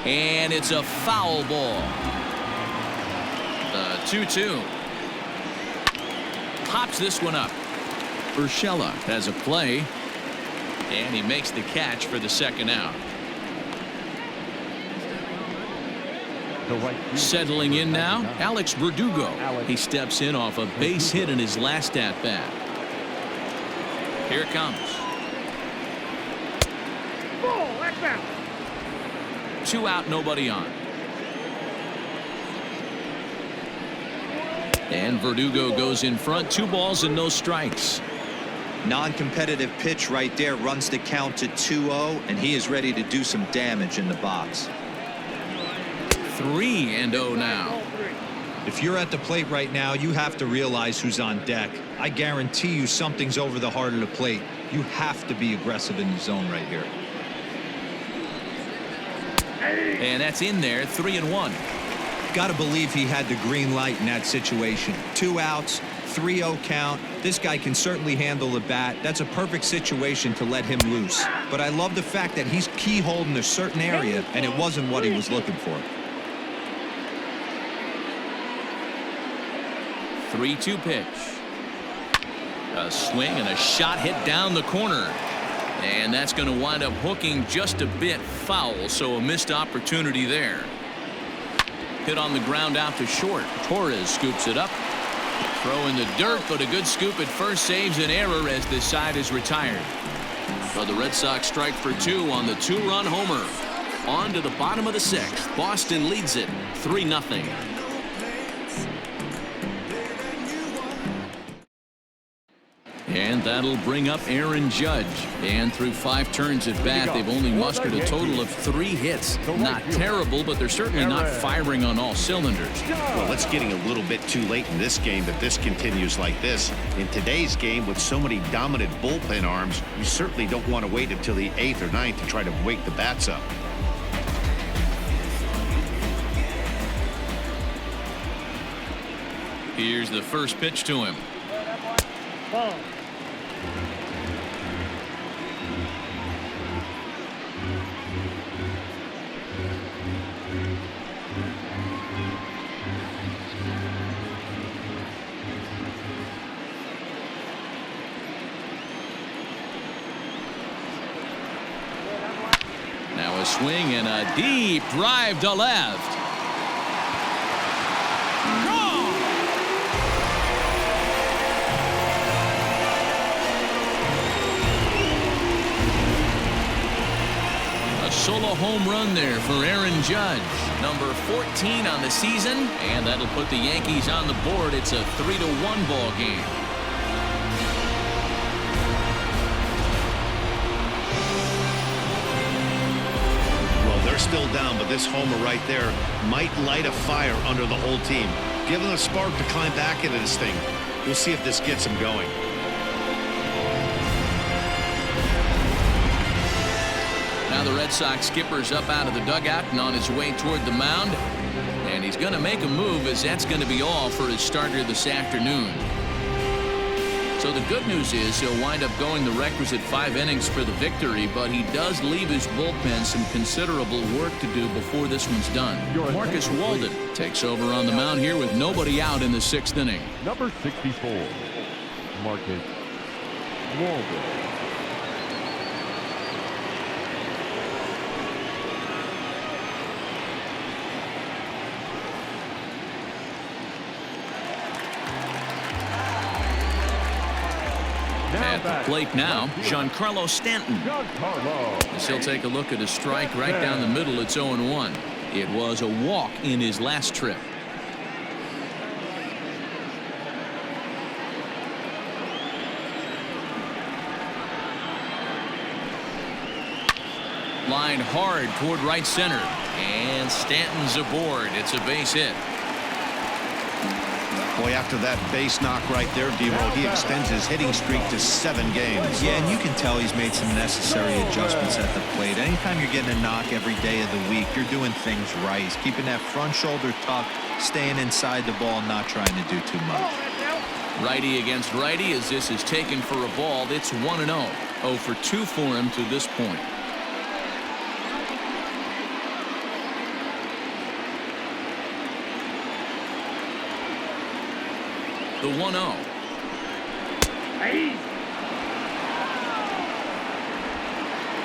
And it's a foul ball. The 2-2. Pops this one up. Urshela has a play. And he makes the catch for the second out. Settling in now, Alex Verdugo. He steps in off a base hit in his last at-bat. Here it comes. 2 out, nobody on. And Verdugo goes in front, 2 balls and no strikes. Non-competitive pitch right there, runs the count to 2-0, and he is ready to do some damage in the box. 3-0 now. If you're at the plate right now, you have to realize who's on deck. I guarantee you something's over the heart of the plate. You have to be aggressive in the zone right here. And that's in there, 3-1. Got to believe he had the green light in that situation. 2 outs, 3-0 count. This guy can certainly handle the bat. That's a perfect situation to let him loose. But I love the fact that he's keyholed in a certain area, and it wasn't what he was looking for. 3-2 pitch. A swing and a shot hit down the corner. And that's going to wind up hooking just a bit foul, so a missed opportunity there. Hit on the ground out to short. Torres scoops it up. Throw in the dirt, but a good scoop at first saves an error as this side is retired. So the Red Sox strike for 2 on the 2-run homer. On to the bottom of the 6th. Boston leads it 3-0. And that'll bring up Aaron Judge. And through 5 turns at bat, they've only mustered a total of 3 hits. Not terrible, but they're certainly not firing on all cylinders. Well, it's getting a little bit too late in this game that this continues like this. In today's game, with so many dominant bullpen arms, you certainly don't want to wait until the 8th or 9th to try to wake the bats up. Here's the first pitch to him. Now a swing and a deep drive to left. Solo home run there for Aaron Judge, number 14 on the season, and that'll put the Yankees on the board. It's a 3-1 ball game. Well, they're still down, but this homer right there might light a fire under the whole team. Give them a spark to climb back into this thing. We'll see if this gets them going. Now the Red Sox skipper's up out of the dugout and on his way toward the mound. And he's going to make a move, as that's going to be all for his starter this afternoon. So the good news is he'll wind up going the requisite 5 innings for the victory, but he does leave his bullpen some considerable work to do before this one's done. Marcus Walden takes over on the mound here with nobody out in the 6th inning. Number 64, Marcus Walden. At the plate now, Giancarlo Stanton. As he'll take a look at a strike right down the middle. It's 0-1. It was a walk in his last trip. Line hard toward right center. And Stanton's aboard. It's a base hit. Boy, after that base knock right there, D-Roll, he extends his hitting streak to 7 games. Yeah, and you can tell he's made some necessary adjustments at the plate. Anytime you're getting a knock every day of the week, you're doing things right. He's keeping that front shoulder tucked, staying inside the ball, not trying to do too much. Righty against righty as this is taken for a ball. It's 1-0. 0 for 2 for him to this point. The 1-0.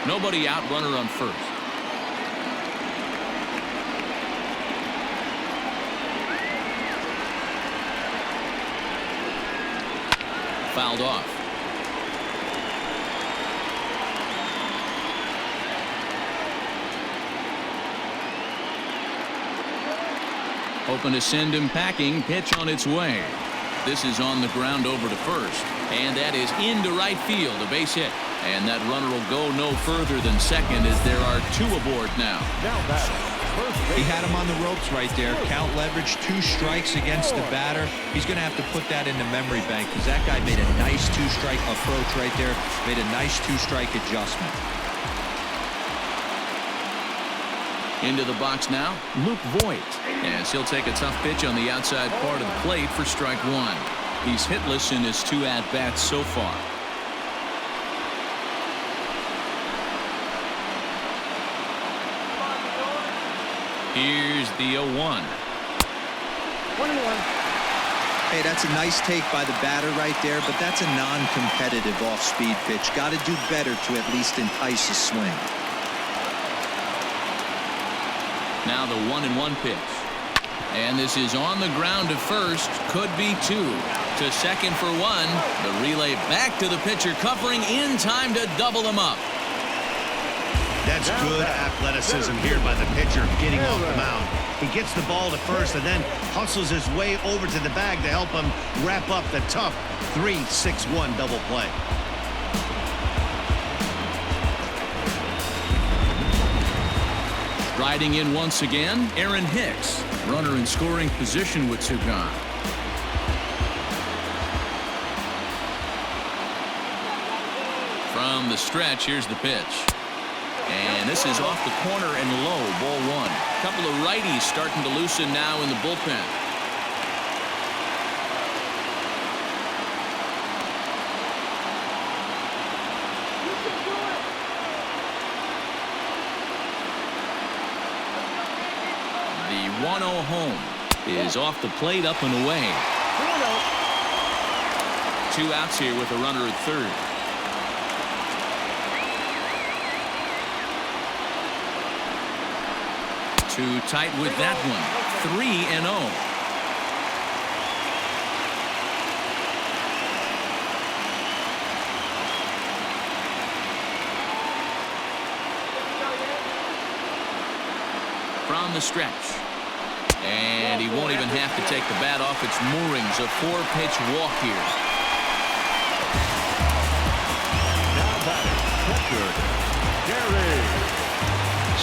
Nobody out, runner on first. Fouled off. Hoping to send him packing. Pitch on its way. This is on the ground over to first. And that is into right field. A base hit. And that runner will go no further than second as there are 2 aboard now. Now batter, first base. He had him on the ropes right there. Count leverage, 2 strikes against the batter. He's going to have to put that in the memory bank because that guy made a nice 2-strike approach right there. Made a nice 2-strike adjustment. Into the box now, Luke Voigt. As he'll take a tough pitch on the outside part of the plate for strike 1. He's hitless in his 2 at-bats so far. Here's the 0-1. 1-1. Hey, that's a nice take by the batter right there, but that's a non-competitive off-speed pitch. Got to do better to at least entice a swing. Now the 1-1 pitch. And this is on the ground to first. Could be 2. To second for 1. The relay back to the pitcher, covering in time to double him up. That's good athleticism here by the pitcher getting off the mound. He gets the ball to first and then hustles his way over to the bag to help him wrap up the tough 3-6-1 double play. Riding in once again, Aaron Hicks. Runner in scoring position with 2 gone. From the stretch, here's the pitch. And this is off the corner and low, ball 1. Couple of righties starting to loosen now in the bullpen. The 1-0 home is off the plate, up and away. 2 outs here with a runner at third. Too tight with that one. 3-0. From the stretch. And he won't even have to take the bat off its moorings. A 4-pitch walk here. Now batting, catcher, Gary.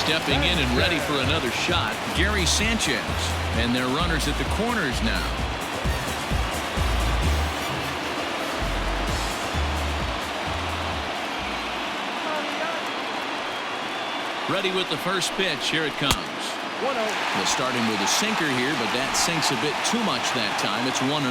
Stepping in and ready for another shot, Gary Sanchez. And their runners at the corners now. Ready with the first pitch. Here it comes. 1-0. They're starting with a sinker here, but that sinks a bit too much that time. It's 1-0.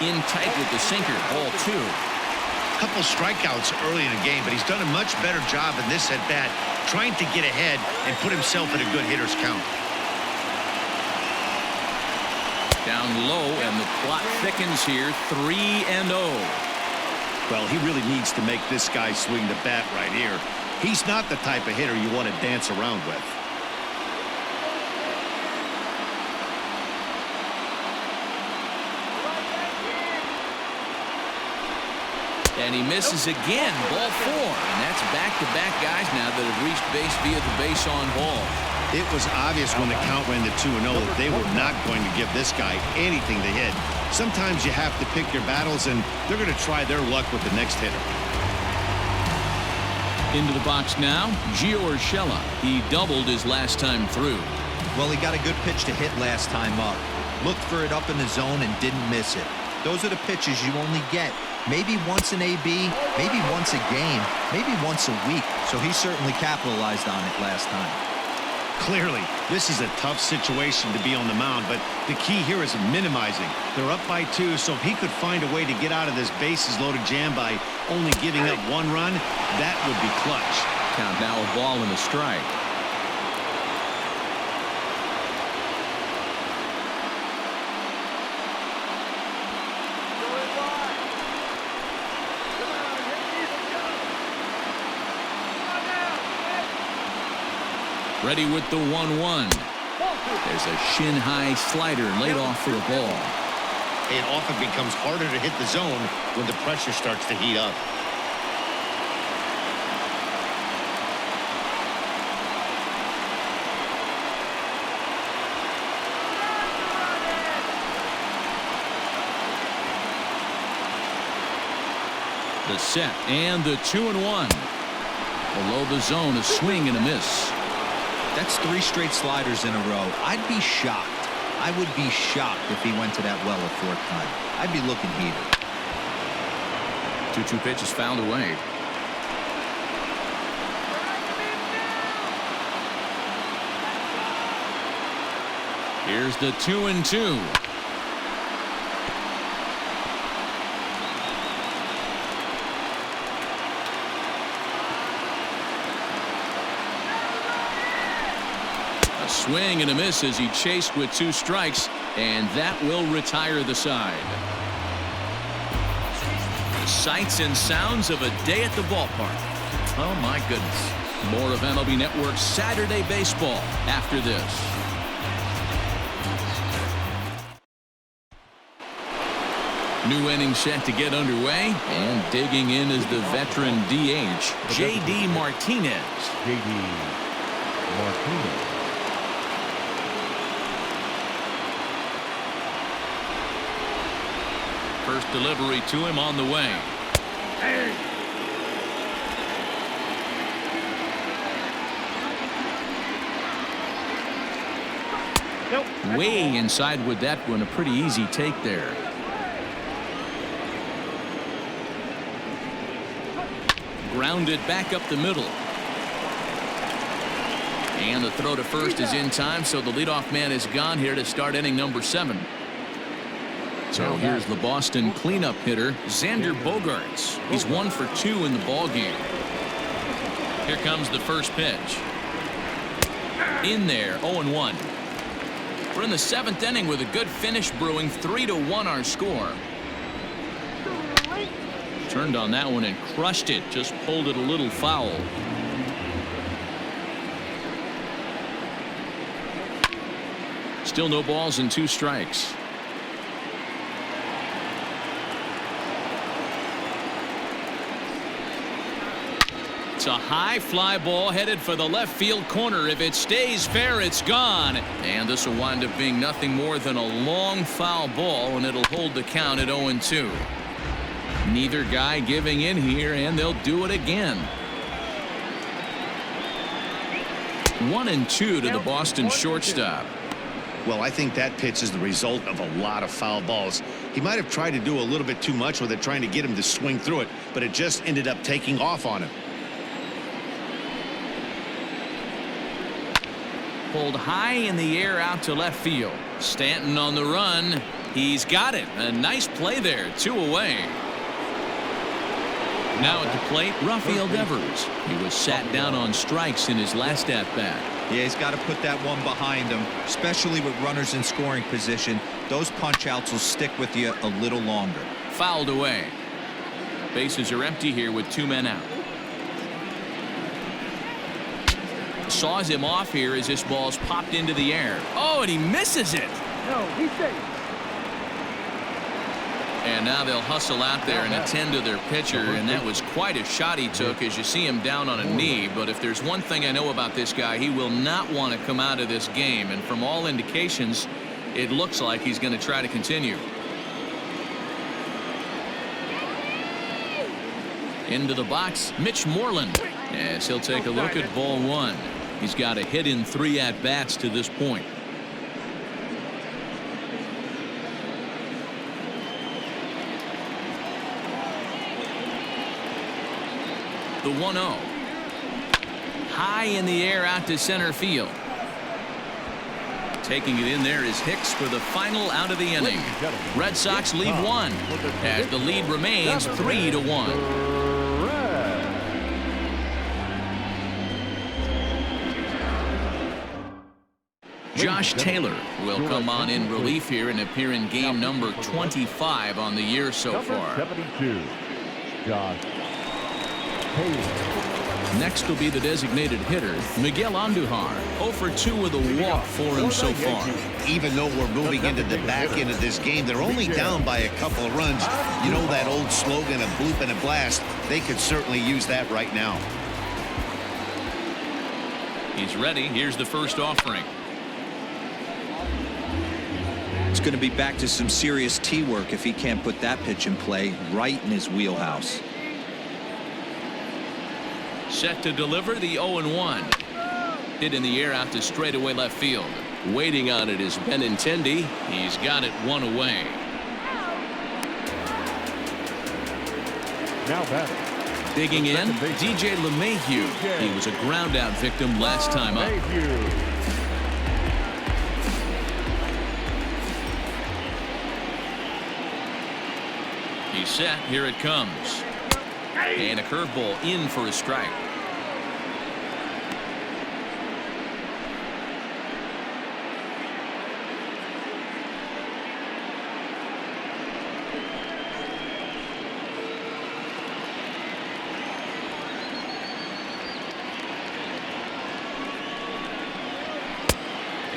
In tight with the sinker, ball 2. Couple strikeouts early in the game, but he's done a much better job in this at-bat trying to get ahead and put himself in a good hitter's count. Down low, and the plot thickens here. 3-0. Well, he really needs to make this guy swing the bat right here. He's not the type of hitter you want to dance around with. And he misses again. Ball 4. And that's back-to-back guys now that have reached base via the base on ball. It was obvious when the count ran to 2-0 that they were not going to give this guy anything to hit. Sometimes you have to pick your battles, and they're going to try their luck with the next hitter. Into the box now, Gio Urshela. He doubled his last time through. Well, he got a good pitch to hit last time up. Looked for it up in the zone and didn't miss it. Those are the pitches you only get maybe once in AB, maybe once a game, maybe once a week. So he certainly capitalized on it last time. Clearly, this is a tough situation to be on the mound, but the key here is minimizing. They're up by 2, so if he could find a way to get out of this bases-loaded jam by only giving up 1 run, that would be clutch. Count now a ball and a strike. Ready with the 1-1. There's a shin-high slider laid off for a ball. It often becomes harder to hit the zone when the pressure starts to heat up. The set and the 2-1. Below the zone, a swing and a miss. That's 3 straight sliders in a row. I'd be shocked. I would be shocked if he went to that well a 4th time. I'd be looking heated. 2-2 pitch is fouled away. Here's the 2-2. Swing and a miss as he chased with 2 strikes, and that will retire the side. The sights and sounds of a day at the ballpark. Oh my goodness. More of MLB Network's Saturday Baseball after this. New inning set to get underway, and digging in is the veteran DH, J.D. Martinez. J.D. Martinez. First delivery to him on the way. Way inside with that one. A pretty easy take there. Grounded back up the middle. And the throw to first is in time, so the leadoff man is gone here to start inning number 7. So here's the Boston cleanup hitter, Xander Bogaerts. He's 1 for 2 in the ball game. Here comes the first pitch. In there, 0-1. We're in the 7th inning with a good finish brewing. 3-1 our score. Turned on that one and crushed it. Just pulled it a little foul. Still no balls and 2 strikes. It's a high fly ball headed for the left field corner. If it stays fair, it's gone. And this will wind up being nothing more than a long foul ball, and it'll hold the count at 0-2. Neither guy giving in here, and they'll do it again. 1-2 to the Boston shortstop. Well, I think that pitch is the result of a lot of foul balls. He might have tried to do a little bit too much with it, trying to get him to swing through it, but it just ended up taking off on him. Pulled high in the air out to left field. Stanton on the run. He's got it. A nice play there. 2 away. Now at the plate, Rafael Devers. He was sat down on strikes in his last at-bat. Yeah, he's got to put that one behind him, especially with runners in scoring position. Those punch-outs will stick with you a little longer. Fouled away. Bases are empty here with 2 men out. Saws him off here as this ball's popped into the air. Oh, and he misses it. No, he's safe. And now they'll hustle out there and attend to their pitcher, and that was quite a shot he took as you see him down on a knee. But if there's one thing I know about this guy, he will not want to come out of this game. And from all indications, it looks like he's going to try to continue. Into the box, Mitch Moreland. As he'll take a look at ball one. He's got a hit in 3 at-bats to this point. The 1-0. High in the air out to center field. Taking it in there is Hicks for the final out of the inning. Red Sox lead one as the lead remains 3-1. Josh Taylor will come on in relief here and appear in game number 25 on the year so far. 72, Josh Taylor. Next will be the designated hitter, Miguel Andujar, 0 for 2 with a walk for him so far. Even though we're moving into the back end of this game, they're only down by a couple of runs. You know that old slogan, a bloop and a blast. They could certainly use that right now. He's ready. Here's the first offering. It's going to be back to some serious tee work if he can't put that pitch in play right in his wheelhouse. Set to deliver the 0-1. Hit in the air out to straightaway left field. Waiting on it is Benintendi. He's got it one away. Now batting. Digging in, DJ LeMahieu. He was a ground out victim last time up. He's set. Here it comes. And a curveball in for a strike.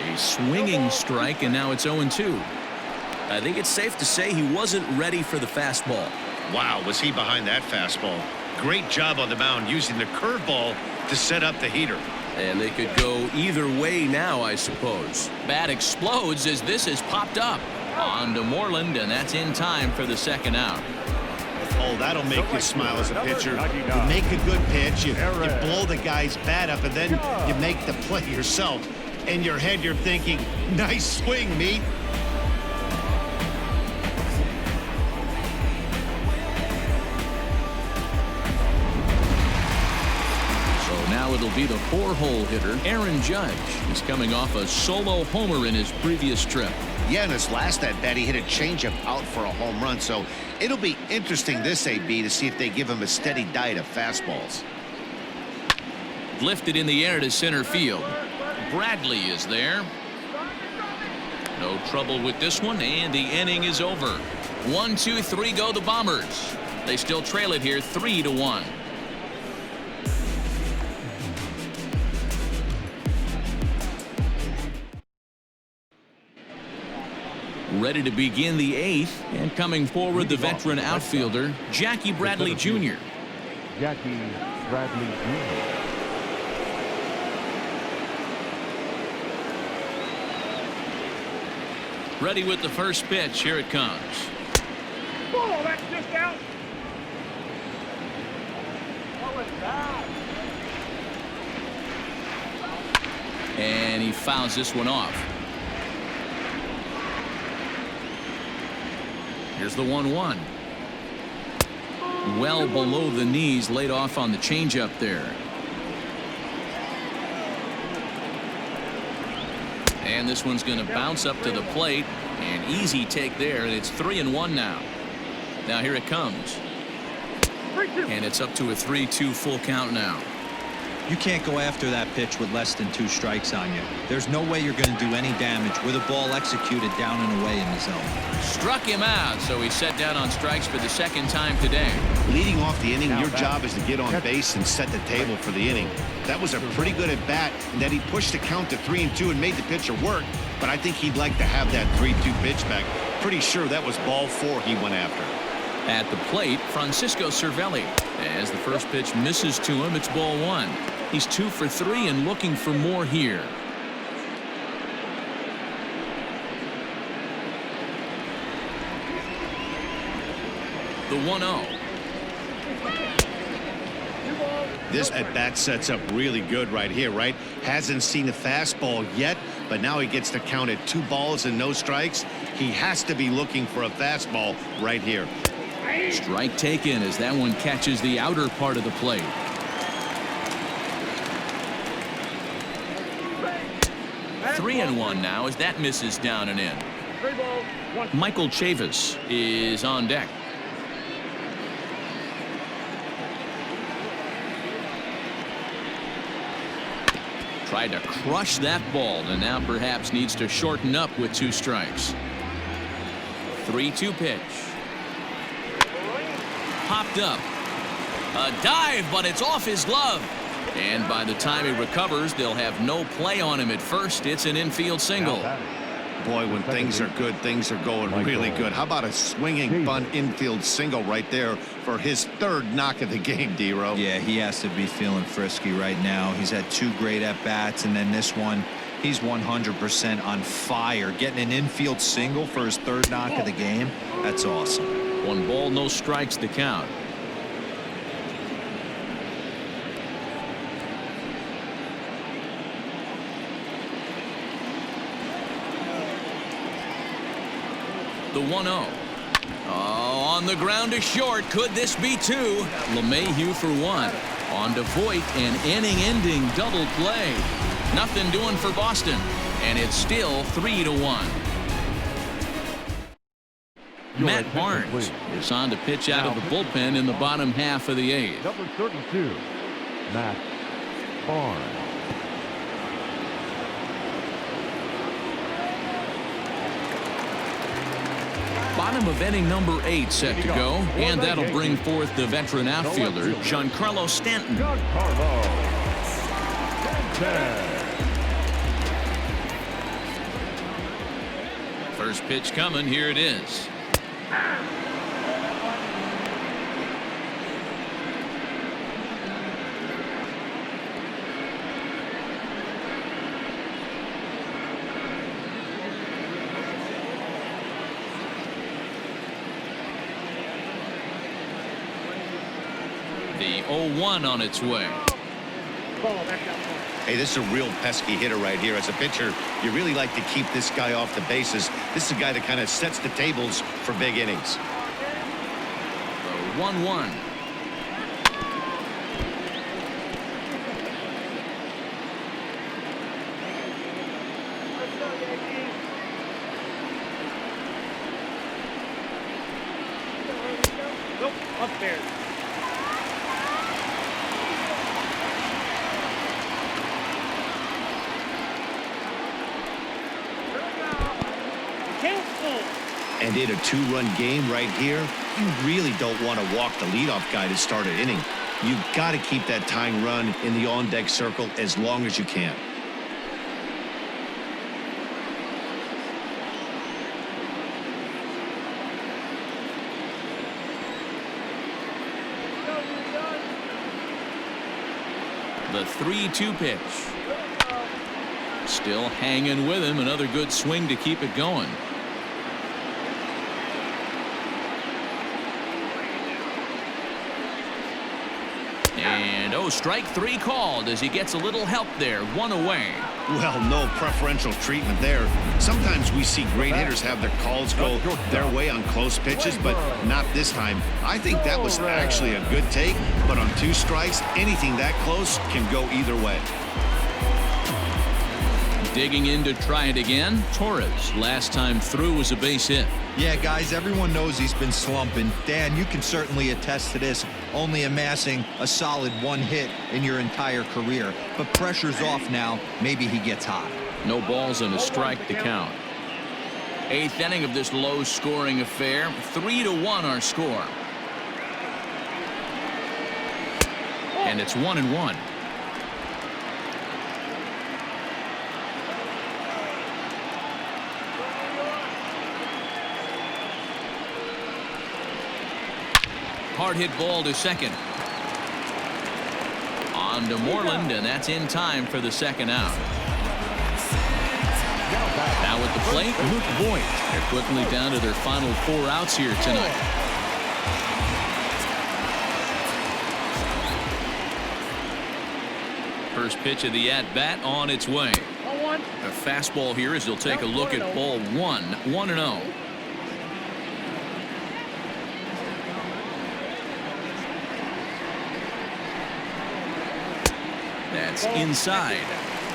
A swinging strike, and now it's 0-2. I think it's safe to say he wasn't ready for the fastball. Wow, was he behind that fastball. Great job on the mound using the curveball to set up the heater. And they could go either way now, I suppose. Bat explodes as this has popped up. On to Moreland, and that's in time for the second out. Oh, that'll make you smile as a pitcher. You make a good pitch, you blow the guy's bat up, and then you make the play yourself. In your head, you're thinking, nice swing, meat. Now it'll be the 4-hole hitter, Aaron Judge. He's coming off a solo homer in his previous trip. Yeah, in his last at bat, he hit a changeup out for a home run. So it'll be interesting this AB to see if they give him a steady diet of fastballs. Lifted in the air to center field. Bradley is there. No trouble with this one, and the inning is over. 1, 2, 3 go the Bombers. They still trail it here 3-1. Ready to begin the 8th, and coming forward the veteran outfielder Jackie Bradley Jr. Jackie Bradley Jr. Ready with the first pitch. Here it comes. Oh, that's just out. And he fouls this one off. Here's the 1-1. Well below the knees, laid off on the changeup there. And this one's going to bounce up to the plate. An easy take there, and it's 3-1 now. Now here it comes. And it's up to a 3-2 full count now. You can't go after that pitch with less than 2 strikes on you. There's no way you're going to do any damage with a ball executed down and away in the zone. Struck him out, so he's set down on strikes for the second time today. Leading off the inning, your job is to get on base and set the table for the inning. That was a pretty good at bat, and that he pushed the count to 3-2 and made the pitcher work. But I think he'd like to have that 3-2 pitch back. Pretty sure that was ball 4 he went after. At the plate, Francisco Cervelli. As the first pitch misses to him, it's ball 1. He's 2 for 3 and looking for more here. The 1-0. This at-bat sets up really good right here, right? Hasn't seen a fastball yet, but now he gets to count at 2 balls and no strikes. He has to be looking for a fastball right here. Strike taken as that one catches the outer part of the plate. Three and one now as that misses down and in. Michael Chavis is on deck. Tried to crush that ball and now perhaps needs to shorten up with 2 strikes. 3-2 pitch. Popped up. A dive, but it's off his glove. And by the time he recovers, they'll have no play on him at first. It's an infield single. Boy, when things are good, things are going really good. How about a swinging bunt infield single right there for his 3rd knock of the game, D-Row? Yeah, he has to be feeling frisky right now. He's had 2 great at-bats, and then this one, he's 100% on fire. Getting an infield single for his 3rd knock of the game, that's awesome. 1 ball, no strikes to count. The 1-0. Oh, on the ground to short. Could this be 2? LeMahieu for 1. On to Voit, an inning-ending double play. Nothing doing for Boston, and it's still 3-1. Matt Barnes is on to pitch out of the bullpen in the bottom half of the 8th. Number 32, Matt Barnes. Bottom of inning number 8 set to go, and that'll bring forth the veteran outfielder, Giancarlo Stanton. Giancarlo Stanton. First pitch coming, here it is. The 0-1 on its way. Hey, this is a real pesky hitter right here. As a pitcher, you really like to keep this guy off the bases. This is a guy that kind of sets the tables for big innings. The 1-1. Nope, upstairs. And in a 2-run game right here, you really don't want to walk the leadoff guy to start an inning. You've got to keep that tying run in the on-deck circle as long as you can. The 3-2 pitch. Still hanging with him. Another good swing to keep it going. And strike 3 called as he gets a little help there. 1 away. Well, no preferential treatment there. Sometimes we see great hitters have their calls go their way on close pitches, but not this time. I think that was actually a good take, but on 2 strikes, anything that close can go either way. Digging in to try it again. Torres, last time through, was a base hit. Yeah, guys, everyone knows he's been slumping. Dan, you can certainly attest to this, only amassing a solid 1 hit in your entire career. But pressure's off now. Maybe he gets hot. No balls and a strike to count. 8th inning of this low-scoring affair. 3-1 our score. And it's 1-1. Hard hit ball to second. On to Moreland, and that's in time for the 2nd out. Now at the plate, Luke Voit. They're quickly down to their final 4 outs here tonight. first pitch of the at-bat on its way. A fastball here as he'll take a look at ball one. 1-0. That's inside.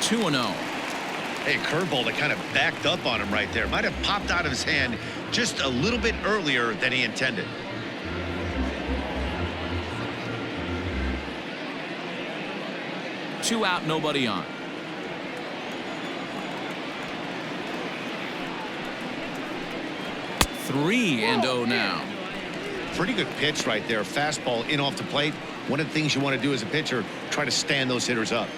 2-0. Hey, curveball that kind of backed up on him right there. Might have popped out of his hand just a little bit earlier than he intended. Two out, nobody on. 3-0 now. Pretty good pitch right there. Fastball in off the plate. One of the things you want to do as a pitcher, try to stand those hitters up.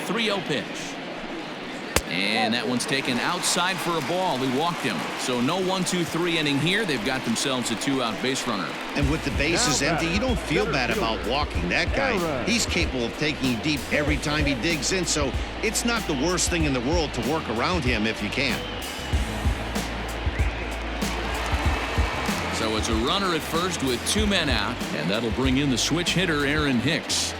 3-0 pitch. And that one's taken outside for a ball. He walked him. So no 1-2-3 inning here. They've got themselves a 2-out base runner. And with the bases empty, you don't feel bad about walking that guy. He's capable of taking you deep every time he digs in. So it's not the worst thing in the world to work around him if you can. So it's a runner at first with 2 men out. And that'll bring in the switch hitter, Aaron Hicks.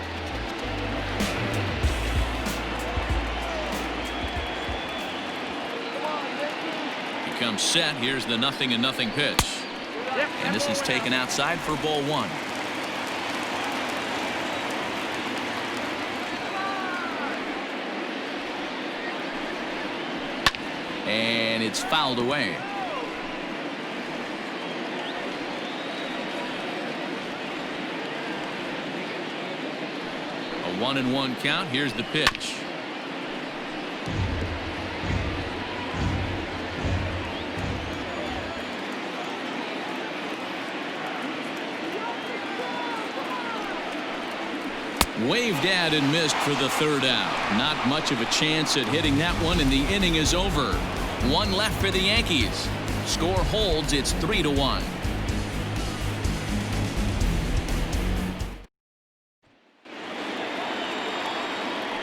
Comes set. Here's the 0-0 pitch. And this is taken outside for ball 1. And it's fouled away. A 1-1 count. Here's the pitch. Waved at and missed for the 3rd out. Not much of a chance at hitting that one, and the inning is over. 1 left for the Yankees. Score holds. It's 3-1.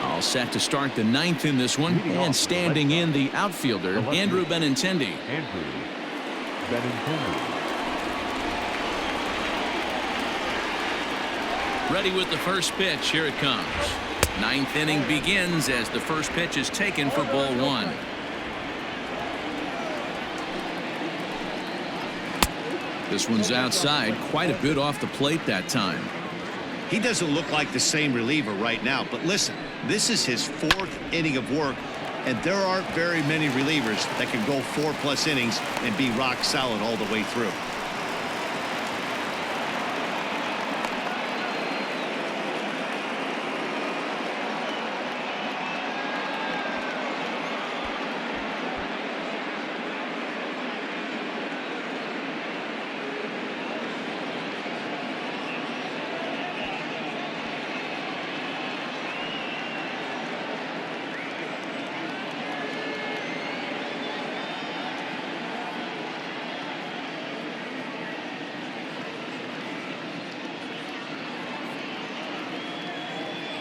All set to start the 9th in this one, and standing in the outfielder, Andrew Benintendi. Ready with the first pitch. Here it comes. 9th inning begins as the first pitch is taken for ball 1. This one's outside, quite a bit off the plate that time. He doesn't look like the same reliever right now, but listen, this is his 4th inning of work, and there aren't very many relievers that can go 4+ innings and be rock solid all the way through.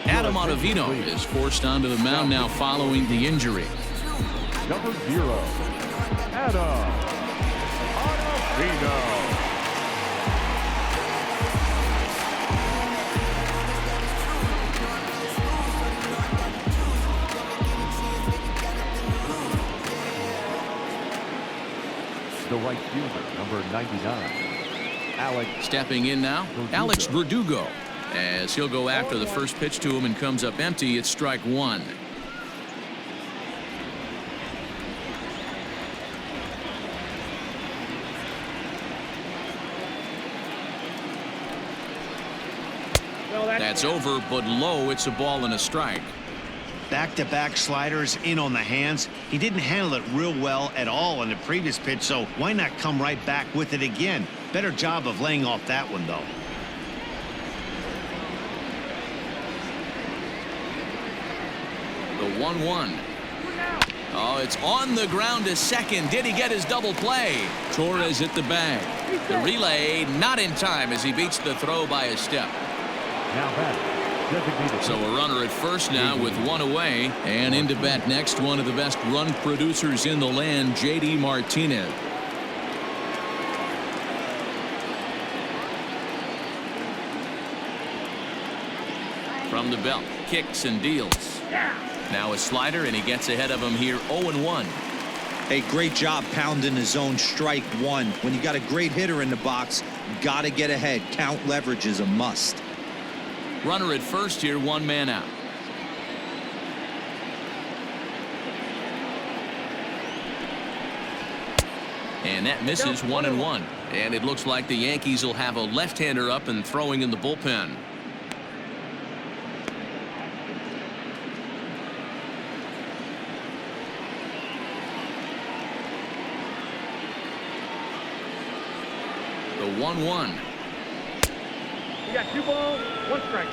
Adam Ottavino is forced onto the mound now following the injury. Number 0, Adam Ottavino. The right fielder, number 99, Alex. Stepping in now, Alex Verdugo, as he'll go after the first pitch to him and comes up empty. It's strike 1. That's over, but low. It's a ball and a strike. Back-to-back sliders in on the hands. He didn't handle it real well at all on the previous pitch, so why not come right back with it again? Better job of laying off that one, though. The 1-1. Oh, it's on the ground to second. Did he get his double play? Torres at the bag. The relay not in time as he beats the throw by a step. Now batting, so a runner at first now with 1 away, and into bat next, one of the best run producers in the land, J.D. Martinez. from the belt. Kicks and deals. Now a slider, and he gets ahead of him here 0-1. Hey, great job pounding his own strike one. When you got a great hitter in the box, got to get ahead. Count leverage is a must. Runner at first here, 1 man out. And that misses 1-1. And it looks like the Yankees will have a left-hander up and throwing in the bullpen. The 1-1. You got 2 balls, 1 strike.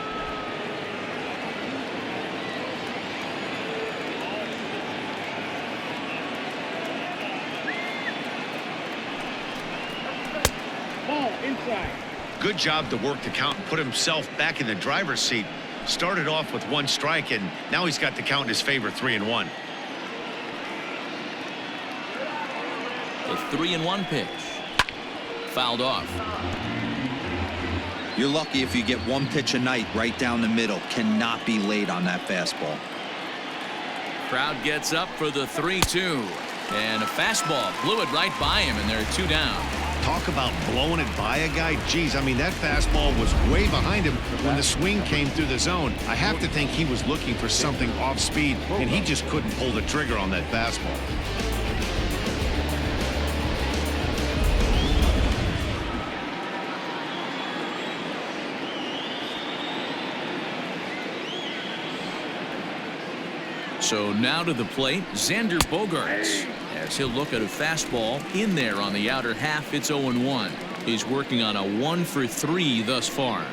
Ball inside. Good job to work the count and put himself back in the driver's seat. Started off with 1 strike, and now he's got the count in his favor, 3-1. The 3-1 pitch. Fouled off. You're lucky if you get 1 pitch a night right down the middle. Cannot be late on that fastball. Crowd gets up for the 3-2. And a fastball blew it right by him, and they're 2 down. Talk about blowing it by a guy. Geez, I mean, that fastball was way behind him when the swing came through the zone. I have to think he was looking for something off speed, and he just couldn't pull the trigger on that fastball. So now to the plate, Xander Bogaerts, as he'll look at a fastball in there on the outer half. It's 0-1. He's working on a 1-for-3 thus far.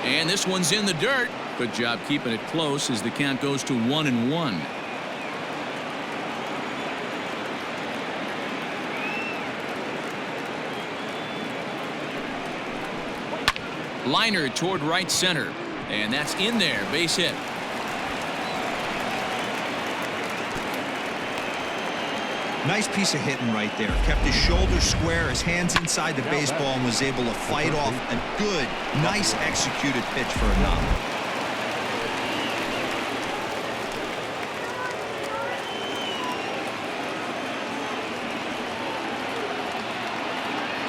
And this one's in the dirt. Good job keeping it close as the count goes to 1-1. Liner toward right center, and that's in there. Base hit. Nice piece of hitting right there. Kept his shoulders square, his hands inside the baseball, and was able to fight off a good, nice executed pitch for a knock.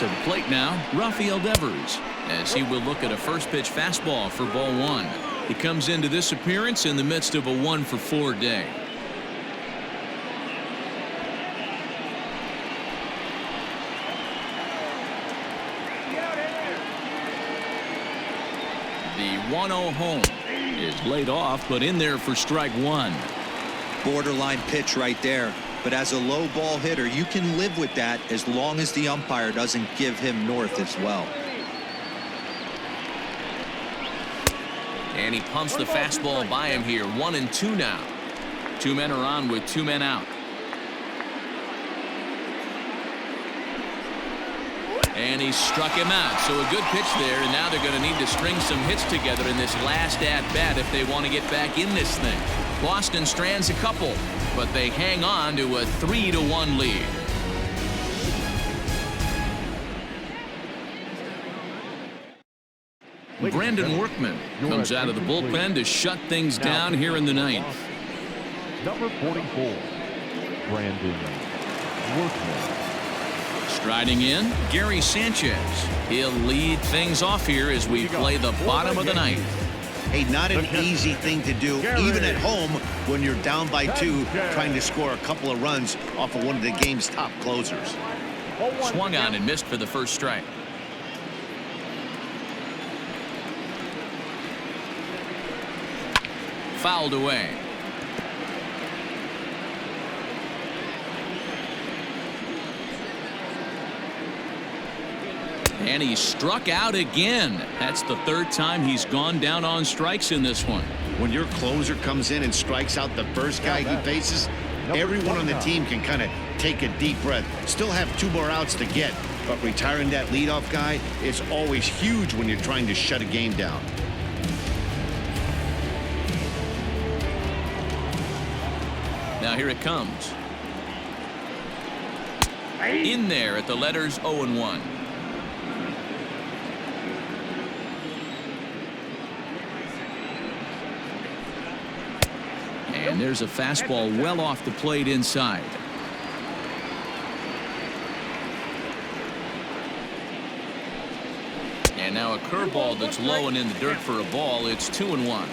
To the plate now, Rafael Devers, as he will look at a first pitch fastball for ball 1. He comes into this appearance in the midst of a 1-for-4 day. The 1-0 home is laid off, but in there for strike 1. Borderline pitch right there. But as a low ball hitter, you can live with that as long as the umpire doesn't give him north as well. And he pumps the fastball by him here. 1-2 now. 2 men are on with 2 men out. And he struck him out. So a good pitch there, and now they're going to need to string some hits together in this last at-bat if they want to get back in this thing. Boston strands a couple, but they hang on to a 3-1 lead. Brandon Workman comes out of the bullpen to shut things down here in the 9th. Number 44, Brandon Workman. Striding in, Gary Sanchez. He'll lead things off here as we play the bottom of the 9th. Hey, not an easy thing to do, even at home when you're down by 2, trying to score a couple of runs off of one of the game's top closers. Swung on and missed for the first strike. Fouled away. And he struck out again. That's the 3rd time he's gone down on strikes in this one. When your closer comes in and strikes out the first guy he faces, everyone on the team can kind of take a deep breath. Still have 2 more outs to get, but retiring that leadoff guy is always huge when you're trying to shut a game down. Now here it comes. In there at the letters 0-1. And there's a fastball well off the plate inside. And now a curveball that's low and in the dirt for a ball. It's 2-1.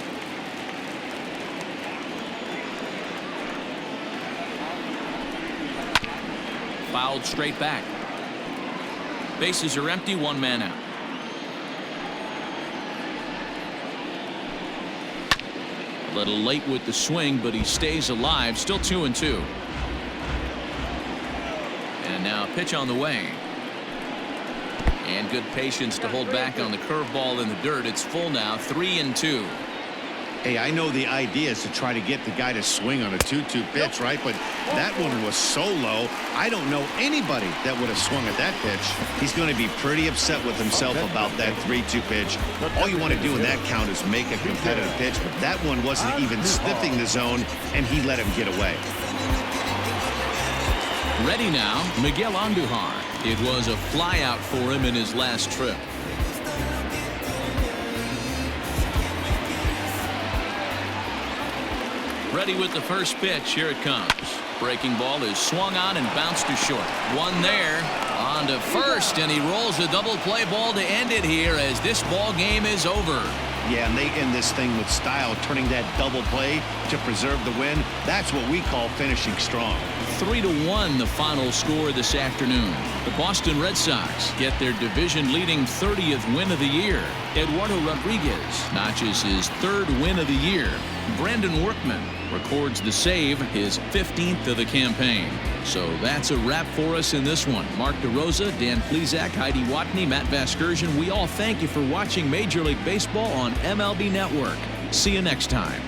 Fouled straight back. Bases are empty, one man out. A little late with the swing, but he stays alive. Still 2-2. And now a pitch on the way. And good patience to hold back on the curveball in the dirt. It's full now, 3-2. Hey, I know the idea is to try to get the guy to swing on a 2-2 pitch, right? But that one was so low, I don't know anybody that would have swung at that pitch. He's going to be pretty upset with himself about that 3-2 pitch. All you want to do in that count is make a competitive pitch, but that one wasn't even sniffing the zone, and he let him get away. Ready now, Miguel Andujar. It was a flyout for him in his last trip. Ready with the first pitch. Here it comes. Breaking ball is swung on and bounced to short. One there. On to first, and he rolls a double play ball to end it here as this ball game is over. Yeah, and they end this thing with style, turning that double play to preserve the win. That's what we call finishing strong. 3-1 the final score this afternoon. The Boston Red Sox get their division-leading 30th win of the year. Eduardo Rodriguez notches his 3rd win of the year. Brandon Workman records the save, his 15th of the campaign. So that's a wrap for us in this one. Mark DeRosa, Dan Plesac, Heidi Watney, Matt Vasgersian, we all thank you for watching Major League Baseball on MLB Network. See you next time.